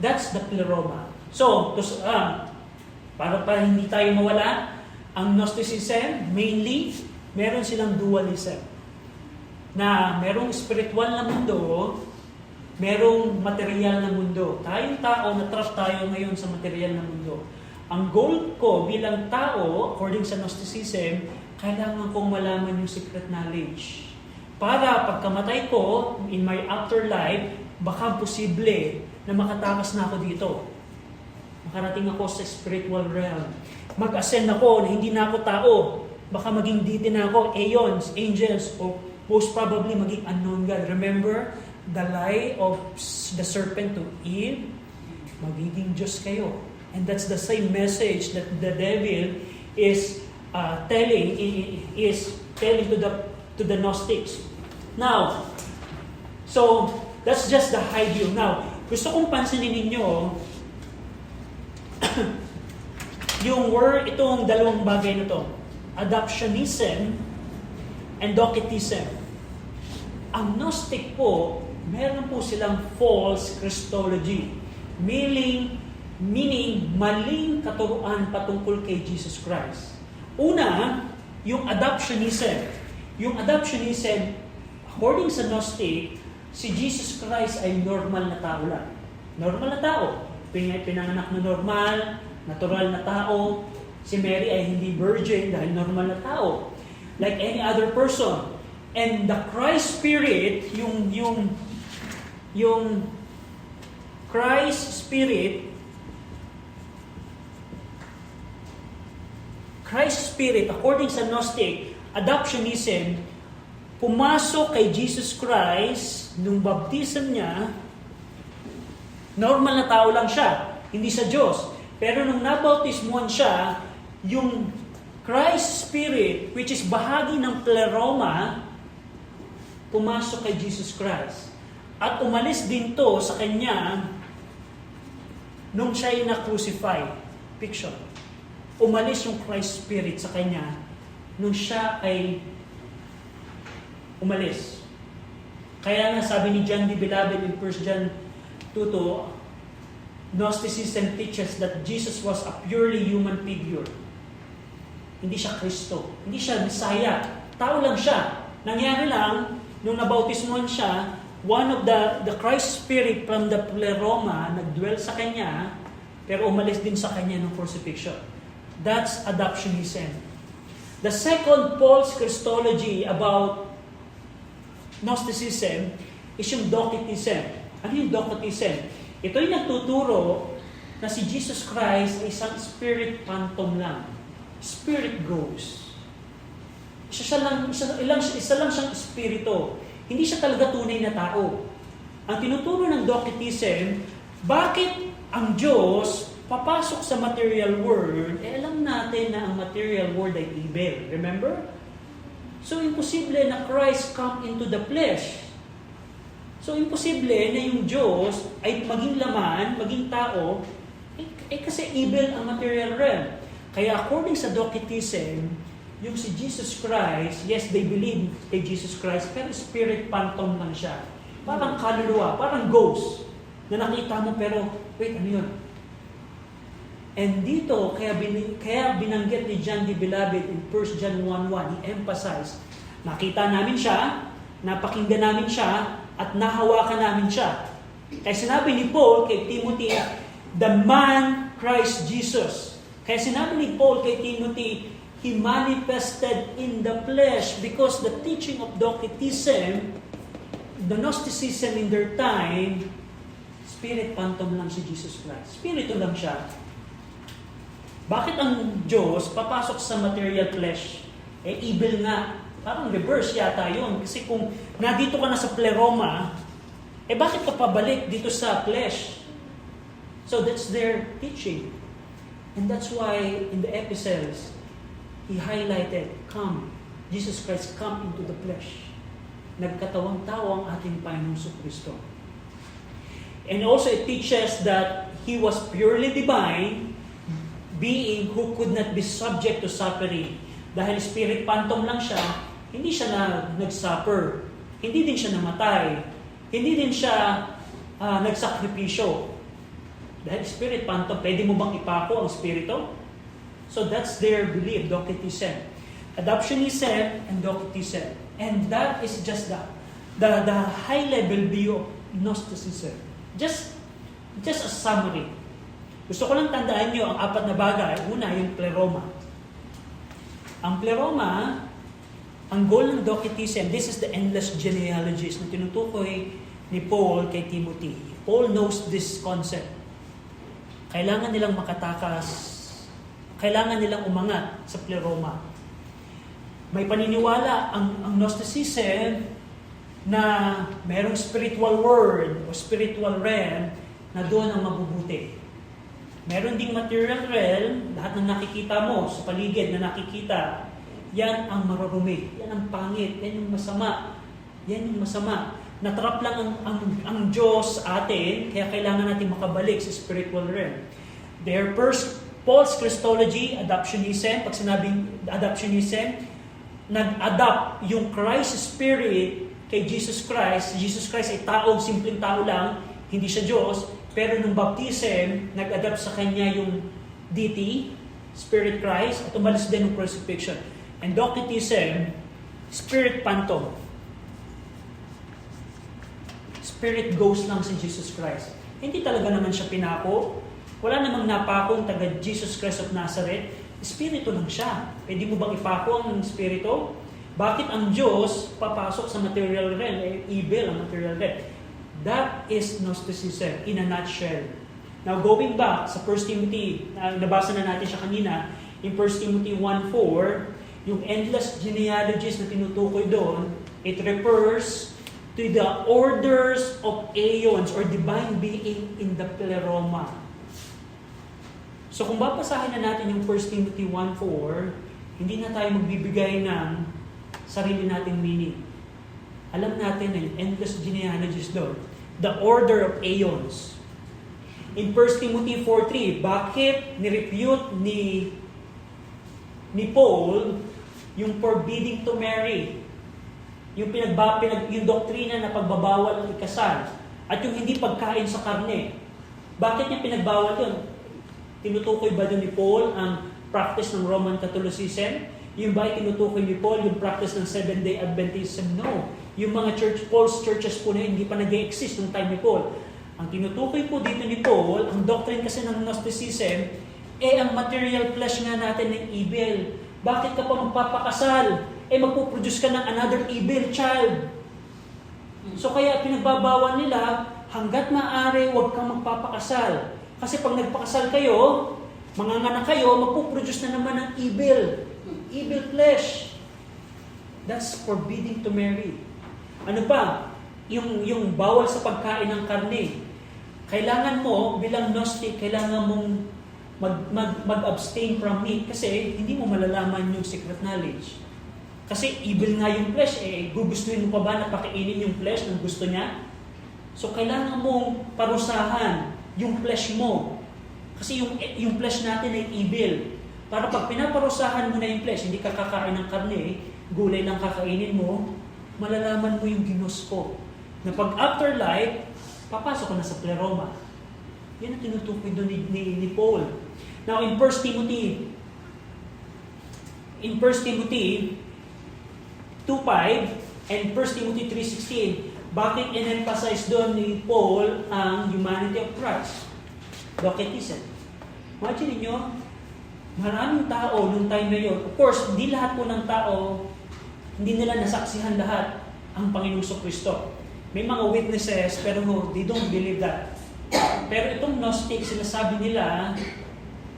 That's the pleroma. So, para hindi tayo mawala, ang Gnosticism, mainly, meron silang dualism. Na merong spiritual na mundo, merong material na mundo. Tayong tao, natrap tayo ngayon sa material na mundo. Ang goal ko bilang tao, according sa Gnosticism, kailangan kong malaman yung secret knowledge. para pagkamatay ko, in my afterlife, baka posible na makatakas na ako dito. Makarating ako sa spiritual realm. Mag-ascend ako na hindi na ako tao. Baka maging dito na ako, aeons, angels, or most probably maging unknown God. Remember the lie of the serpent to Eve? Magiging Diyos kayo. And that's the same message that the devil is telling to the Gnostics. Now, so that's just the high view. Now, gusto kong pansinin ninyo itong dalawang bagay na to, adoptionism and Docetism. Ang Gnostic po, meron po silang false Christology, meaning maling katuruan patungkol kay Jesus Christ. Una, yung adoptionism. Yung adoptionism, according sa Gnostic, si Jesus Christ ay normal na tao lang. Normal na tao. Pinanganak na normal, natural na tao. Si Mary ay hindi virgin dahil normal na tao. Like any other person. And the Christ Spirit, yung Christ Spirit, according sa Gnostic, adoptionism, pumasok kay Jesus Christ nung baptism niya, normal na tao lang siya, hindi sa Diyos. Pero nung nabautismuhan siya, yung Christ Spirit, which is bahagi ng pleroma, pumasok kay Jesus Christ. At umalis din to sa kanya nung siya ay na-crucify. Picture. Umalis yung Christ Spirit sa kanya nung siya ay umalis. Kaya nga sabi ni John the Beloved in 1 John 2:2, Gnosticism teaches that Jesus was a purely human figure. Hindi siya Kristo. Hindi siya Messiah. Tao lang siya. Nangyari lang, nung nabautismuhan siya, one of the Christ Spirit from the pleroma nagdwell sa kanya, pero umalis din sa kanya ng crucifixion. That's adoptionism. The second false Christology about Gnosticism is yung Docetism. Ano yung Docetism? Ito'y nagtuturo na si Jesus Christ ay isang spirit phantom lang. Spirit ghost. Isa lang siyang espiritu. Hindi siya talaga tunay na tao. Ang tinuturo ng Docetism, bakit ang Diyos papasok sa material world, alam natin na ang material world ay evil. Remember? So, imposible na Christ come into the flesh. So, imposible na yung Diyos ay maging laman, maging tao, kasi evil ang material realm. Kaya according sa Docetism, yung si Jesus Christ, yes, they believe kay Jesus Christ, pero spirit phantom lang siya. Parang kaluluwa, parang ghost, na nakita mo pero, wait, ano yun? And dito, kaya binanggit ni John the Beloved in 1 John 1:1, he emphasized, nakita namin siya, napakinggan namin siya, at nahawakan namin siya. Kaya sinabi ni Paul kay Timothy, the man Christ Jesus. Kaya sinabi ni Paul kay Timothy, he manifested in the flesh because the teaching of Docetism, the Gnosticism in their time, spirit phantom lang si Jesus Christ. Spirito lang siya. Bakit ang Diyos papasok sa material flesh? Evil nga. Parang reverse yata yun. Kasi kung nandito ka na sa pleroma, bakit ka pabalik dito sa flesh? So that's their teaching. And that's why in the epistles, he highlighted, come, Jesus Christ come into the flesh. Nagkatawang-tao ang ating Panginoong Kristo. And also it teaches that he was purely divine, being who could not be subject to suffering. Dahil spirit phantom lang siya, hindi siya nag-suffer. Hindi din siya namatay. Hindi din siya nagsakripisyo. Dahil spirit phantom, pwede mo bang ipako ang spirito? So that's their belief, Docetism. Adoptionism and Docetism. And that is just the high-level view of Gnosticism. Just a summary. Gusto ko lang tandaan nyo ang apat na bagay. Una, yung pleroma. Ang pleroma, Ang goal ng Docetism, this is the endless genealogies na tinutukoy ni Paul kay Timothy. Paul knows this concept. Kailangan nilang makatakas, kailangan nilang umangat sa pleroma. May paniniwala ang Gnosticism na merong spiritual world o spiritual realm na doon ang mabubuti. Meron ding material realm, lahat ng nakikita mo sa paligid na nakikita, yan ang marurumi, yan ang pangit, yan yung masama. Yan yung masama. Natrap lang ang Diyos sa atin, kaya kailangan natin makabalik sa spiritual realm. Their first false Christology, adoptionism, pag sinabing adoptionism, nag-adapt yung Christ Spirit kay Jesus Christ. Jesus Christ ay tao, simpleng tao lang, hindi siya Diyos, pero nung baptism, nag-adapt sa kanya yung deity, Spirit Christ, at umalis din ng crucifixion. And Docetism, Spirit Phantom. Spirit ghost lang si Jesus Christ. Hindi talaga naman siya pinako. Wala namang napakong taga Jesus Christ of Nazareth. Espiritu lang siya. Pwede mo bang ipako ang Espiritu? Bakit ang Diyos papasok sa material realm? Evil ang material realm. That is Gnosticism in a nutshell. Now going back sa 1 Timothy, nabasa na natin siya kanina, in 1 Timothy 1:4, yung endless genealogies na tinutukoy doon, it refers to the orders of aeons or divine being in the pleroma. So kung babasahin na natin yung 1 Timothy 1:4, hindi na tayo magbibigay ng sarili nating meaning. Alam natin na yung endless genealogies doon, the order of aeons. In 1 Timothy 4:3, bakit nirepute ni Paul yung forbidding to marry, yung yung doktrina na pagbabawal ng ikasal, at yung hindi pagkain sa karne. Bakit niya pinagbawal yun? Tinutukoy ba doon ni Paul ang practice ng Roman Catholicism? Yung ba ay tinutukoy ni Paul yung practice ng Seventh-day Adventism? No. Yung mga false churches po na hindi pa nag-exist ng time ni Paul. Ang tinutukoy po dito ni Paul, ang doctrine kasi ng Gnosticism, ang material flesh nga natin ng evil. Bakit ka pa magpapakasal? Magpuproduce ka ng another evil child. So kaya pinagbabawal nila, hanggat maaari, huwag kang magpapakasal. Kasi pag nagpakasal kayo, manganganak kayo, magpuproduce na naman ng evil flesh. That's forbidding to marry. Ano pa? Yung bawal sa pagkain ng karne. Kailangan mo, bilang Gnostic, kailangan mong mag-abstain from meat kasi hindi mo malalaman yung secret knowledge. Kasi evil nga yung flesh, gugustuhin mo pa ba na pakainin yung flesh ng gusto niya? So kailangan mong parusahan yung flesh mo. Kasi yung flesh natin ay evil. Para pag pinaparusahan mo na yung flesh, hindi ka kakain ng karne, gulay lang kakainin mo, malalaman mo yung ginosko. Na pag afterlife, papasok ka na sa pleroma. Yan ang tinutukoy doon ni Paul. Now in 1 Timothy 2:5 and 1 Timothy 3:16, bakit in-emphasize doon ni Paul ang humanity of Christ? Docetism. Imagine niyo, maraming tao nung time na yun. Of course, hindi lahat po ng tao, hindi nila nasaksihan lahat ang Panginoong Kristo. May mga witnesses, pero no, they don't believe that. Pero itong Gnostic, sinasabi nila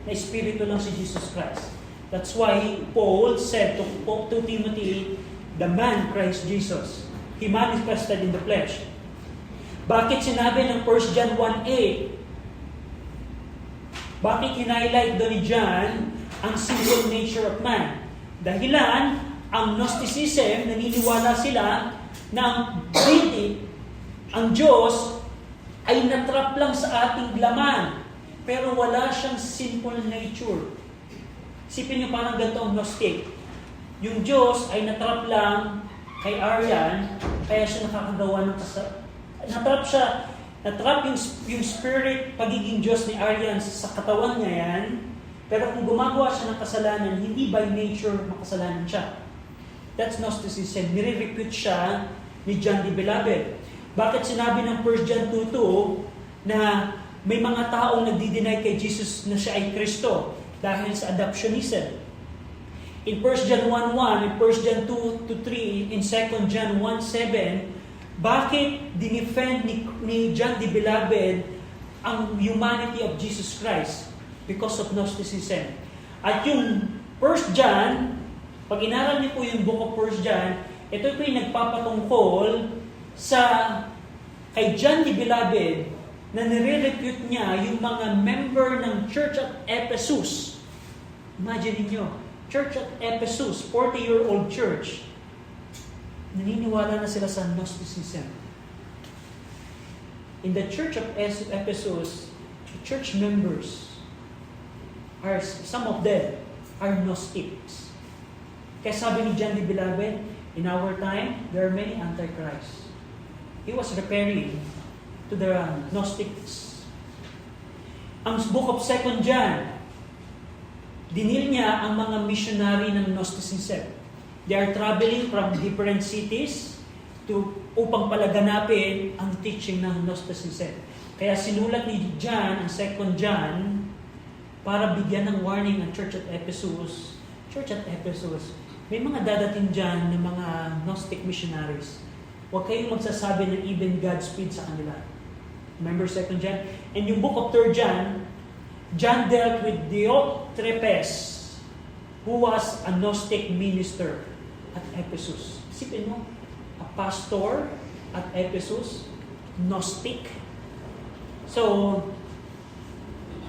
na espiritu lang si Jesus Christ. That's why Paul said to Timothy, the man Christ Jesus. He manifested in the flesh. Bakit sinabi ng 1 John 1:8? Bakit hinighlight doon ni John ang sinful nature of man? Dahilan, ang Gnosticism, naniniwala sila na ang deity, ang Diyos, ay natrap lang sa ating laman, pero wala siyang sinful nature. Isipin niyo parang ganito ang Gnostic. Yung Diyos ay natrap lang kay Arian, kaya siya nakakagawa ng natrap yung spirit, pagiging Diyos ni Arian sa katawan niya yan, pero kung gumagawa siya ng kasalanan, hindi by nature makasalanan siya. That's Gnosticism. Nire-repute siya ni John the Beloved. Bakit sinabi ng 1 John 2:2 na may mga taong nagdi-deny kay Jesus na siya ay Kristo dahil sa adoptionism? In 1 John 1:1, in 1 John 2-3, in 2 John 1:7, bakit dinefend ni John the Beloved ang humanity of Jesus Christ? Because of Gnosticism. At yung 1 John, pag inaral niyo po yung book of 1 John, ito po yung nagpapatungkol sa kay John the Beloved na nire-repute niya yung mga member ng Church at Ephesus. Imagine niyo, Church at Ephesus, 40-year-old church, naniniwala na sila sa Gnosticism. In the Church of Ephesus, church members some of them are Gnostics. Kaya sabi ni John the Beloved, in our time, there are many antichrists. He was referring to the Gnostics. Ang book of 2 John, dinil niya ang mga missionary ng Gnosticism. They are traveling from different cities upang palaganapin ang teaching ng Gnosticism. Kaya sinulat ni John ang 2 John para bigyan ng warning ang Church at Ephesus. Church at Ephesus, may mga dadating dyan ng mga Gnostic missionaries. Huwag kayong magsasabi ng even Godspeed sa kanila. Remember 2 John? And yung book of 3 John, John dealt with Diotrephes, who was a Gnostic minister at Ephesus. Isipin mo, a pastor at Ephesus, Gnostic. So,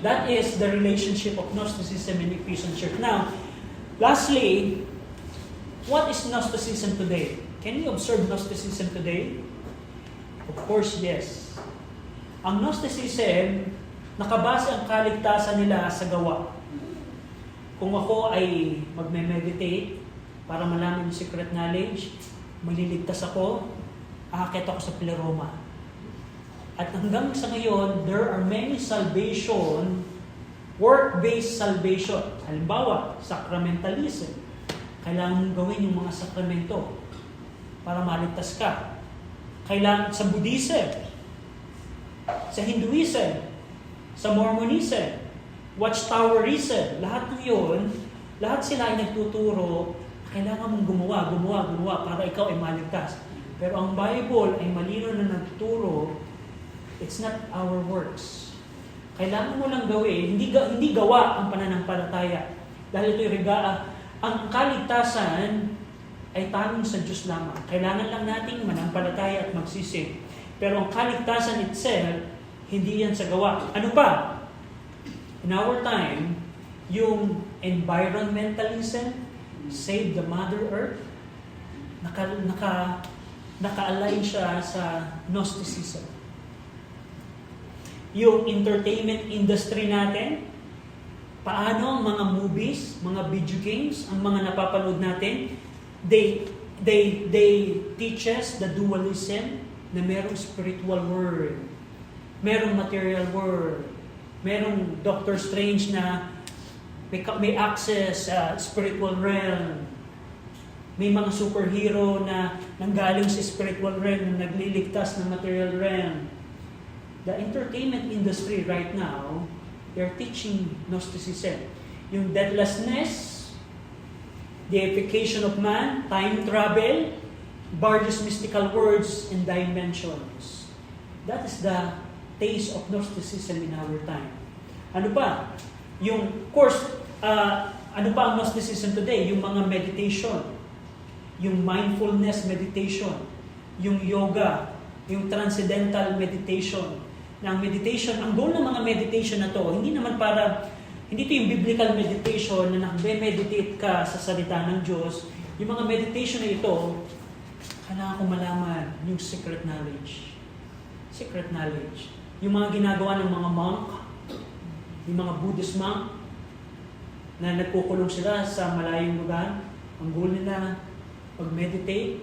that is the relationship of Gnosticism in Ephesian Church. Now, lastly, what is Gnosticism today? Can you observe Gnosticism today? Of course, yes. Ang Gnosticism, nakabase ang kaligtasan nila sa gawa. Kung ako ay magme-meditate para malaman yung secret knowledge, maliligtas ako, aakit ako sa pleroma. At hanggang sa ngayon, there are many salvation, work-based salvation. Halimbawa, sacramentalism. Kailangan mong gawin yung mga sakramento para maligtas ka. Kailangan sa Buddhism, sa Hinduism, sa Mormonism, Watchtowerism, lahat ng yun, lahat sila ay nagtuturo, kailangan mong gumawa para ikaw ay maligtas. Pero ang Bible ay malino na nagtuturo, it's not our works. Kailangan mo lang gawin, hindi gawa ang pananampalataya. Dahil ito'y ang kaligtasan ay tanging sa Diyos lamang. Kailangan lang nating manampalataya at magsisi. Pero ang kaligtasan itself, hindi yan sa gawa. Ano pa? In our time, yung environmentalism, save the Mother Earth, naka-align siya sa Gnosticism. Yung entertainment industry natin, paano ang mga movies, mga video games, ang mga napapanood natin, they teach us the dualism na merong spiritual world, merong material world, merong Doctor Strange na may access sa spiritual realm, may mga superhero na nanggaling sa spiritual realm na nagliligtas ng material realm. The entertainment industry right now, they're teaching Gnosticism. Yung deathlessness, deification of man, time travel, various mystical words and dimensions. That is the taste of Gnosticism in our time. Ano pa? Yung course, ano pa ang Gnosticism today? Yung mga meditation, yung mindfulness meditation, yung yoga, yung transcendental meditation. Na ang meditation, ang goal ng mga meditation na to, hindi ito yung biblical meditation na nagbe-meditate ka sa salita ng Diyos. Yung mga meditation na ito, kailangan ko malaman yung secret knowledge. Secret knowledge. Yung mga ginagawa ng mga monk, yung mga Buddhist monk, na nagkukulong sila sa malayong lugar, ang goal nila, mag-meditate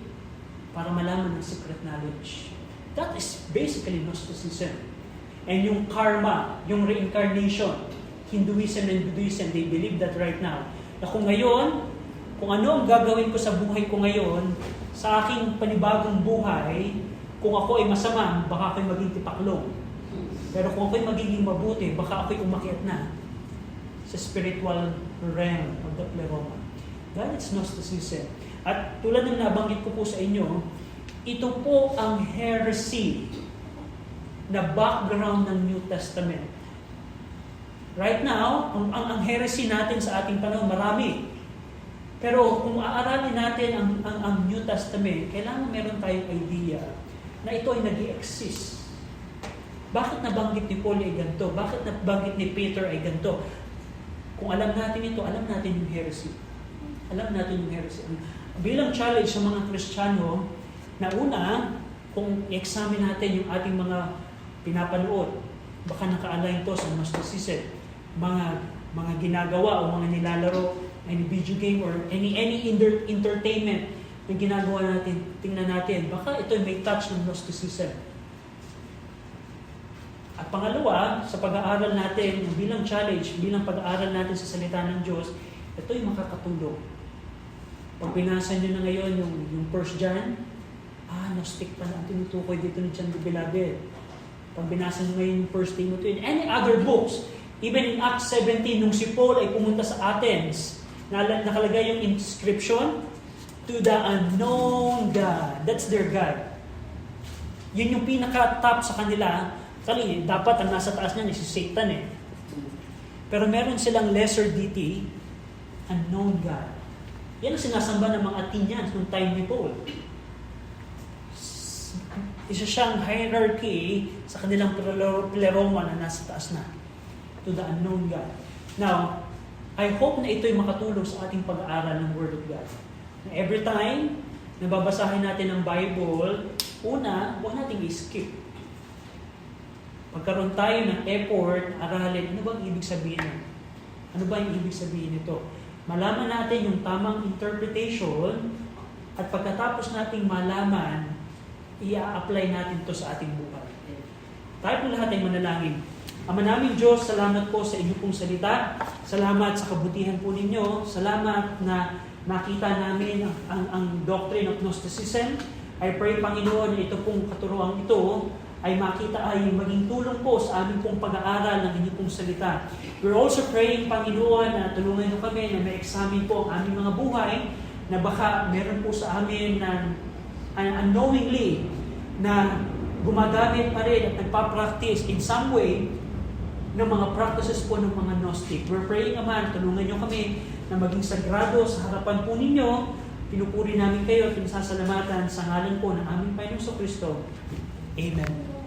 para malaman ng secret knowledge. That is basically Gnosticism. And yung karma, yung reincarnation, Hinduism and Buddhism, they believe that right now. Na kung ngayon, kung ano ang gagawin ko sa buhay ko ngayon, sa aking panibagong buhay, kung ako ay masama, baka ako'y maging tipaklong. Pero kung ako'y magiging mabuti, baka ako'y umakyat na sa spiritual realm of the pleroma. God is Gnosticism. At tulad ng nabanggit ko po sa inyo, ito po ang heresy na background ng New Testament. Right now, ang heresy natin sa ating panahon, marami. Pero kung aaralin natin ang New Testament, kailangan meron tayong idea na ito ay nag-i-exist. Bakit nabanggit ni Paul ay ganito? Bakit nabanggit ni Peter ay ganito? Kung alam natin ito, alam natin yung heresy. Alam natin yung heresy. Bilang challenge sa mga Kristiyano, na una, kung i-examine natin yung ating mga pinapanood, baka naka-align to sa Gnosticism, mga ginagawa o mga nilalaro, any video game or any entertainment na ginagawa natin, tingnan natin, baka ito may touch ng Gnosticism. At pangalawa, sa pag-aaral natin, bilang challenge, bilang pag-aaral natin sa salita ng Diyos, ito yung makakatulong. Pag binasa nyo na ngayon yung 1 John, Gnostic pala ang tinutukoy dito ni John the Beloved. Pag binasa nyo ngayon yung 1 Timothy and any other books, even in Acts 17, nung si Paul ay pumunta sa Athens, nakalagay yung inscription, to the unknown God. That's their God. Yun yung pinaka-top sa kanila. Kali, dapat ang nasa taas niya si Satan eh. Pero meron silang lesser deity, unknown God. Yan ang sinasamba ng mga Athenians noong time ni Paul. Isa siyang hierarchy sa kanilang pleroma na nasa taas na. To the unknown God. Now, I hope na ito'y makatulong sa ating pag-aaral ng Word of God. Na every time na babasahin natin ang Bible, una, huwag nating i-skip. Pagkaroon tayo ng effort, aralin, ano bang ibig sabihin nun? Ano ba yung ibig sabihin nito? Malaman natin yung tamang interpretation at pagkatapos nating malaman, i-apply natin to sa ating buhay. Tayo po lahat ay manalangin. Ama naming Diyos, salamat po sa inyo pong salita. Salamat sa kabutihan po ninyo. Salamat na nakita namin ang doctrine of Gnosticism. I pray, Panginoon, na ito pong katuroang ito ay makita ay maging tulong po sa aming pong pag-aaral ng inyong pong salita. We're also praying, Panginoon, na tulungan niyo kami na ma-examine po ang aming mga buhay na baka meron po sa amin na unknowingly na gumagamit pa rin at nagpa-practice in some way ng mga practices po ng mga Gnostic. We're praying, Ama, tulungan niyo kami na maging sagrado sa harapan po ninyo. Pinupuri namin kayo at pinasasalamatan sa ngalan po ng aming Panginoong Kristo. Amen.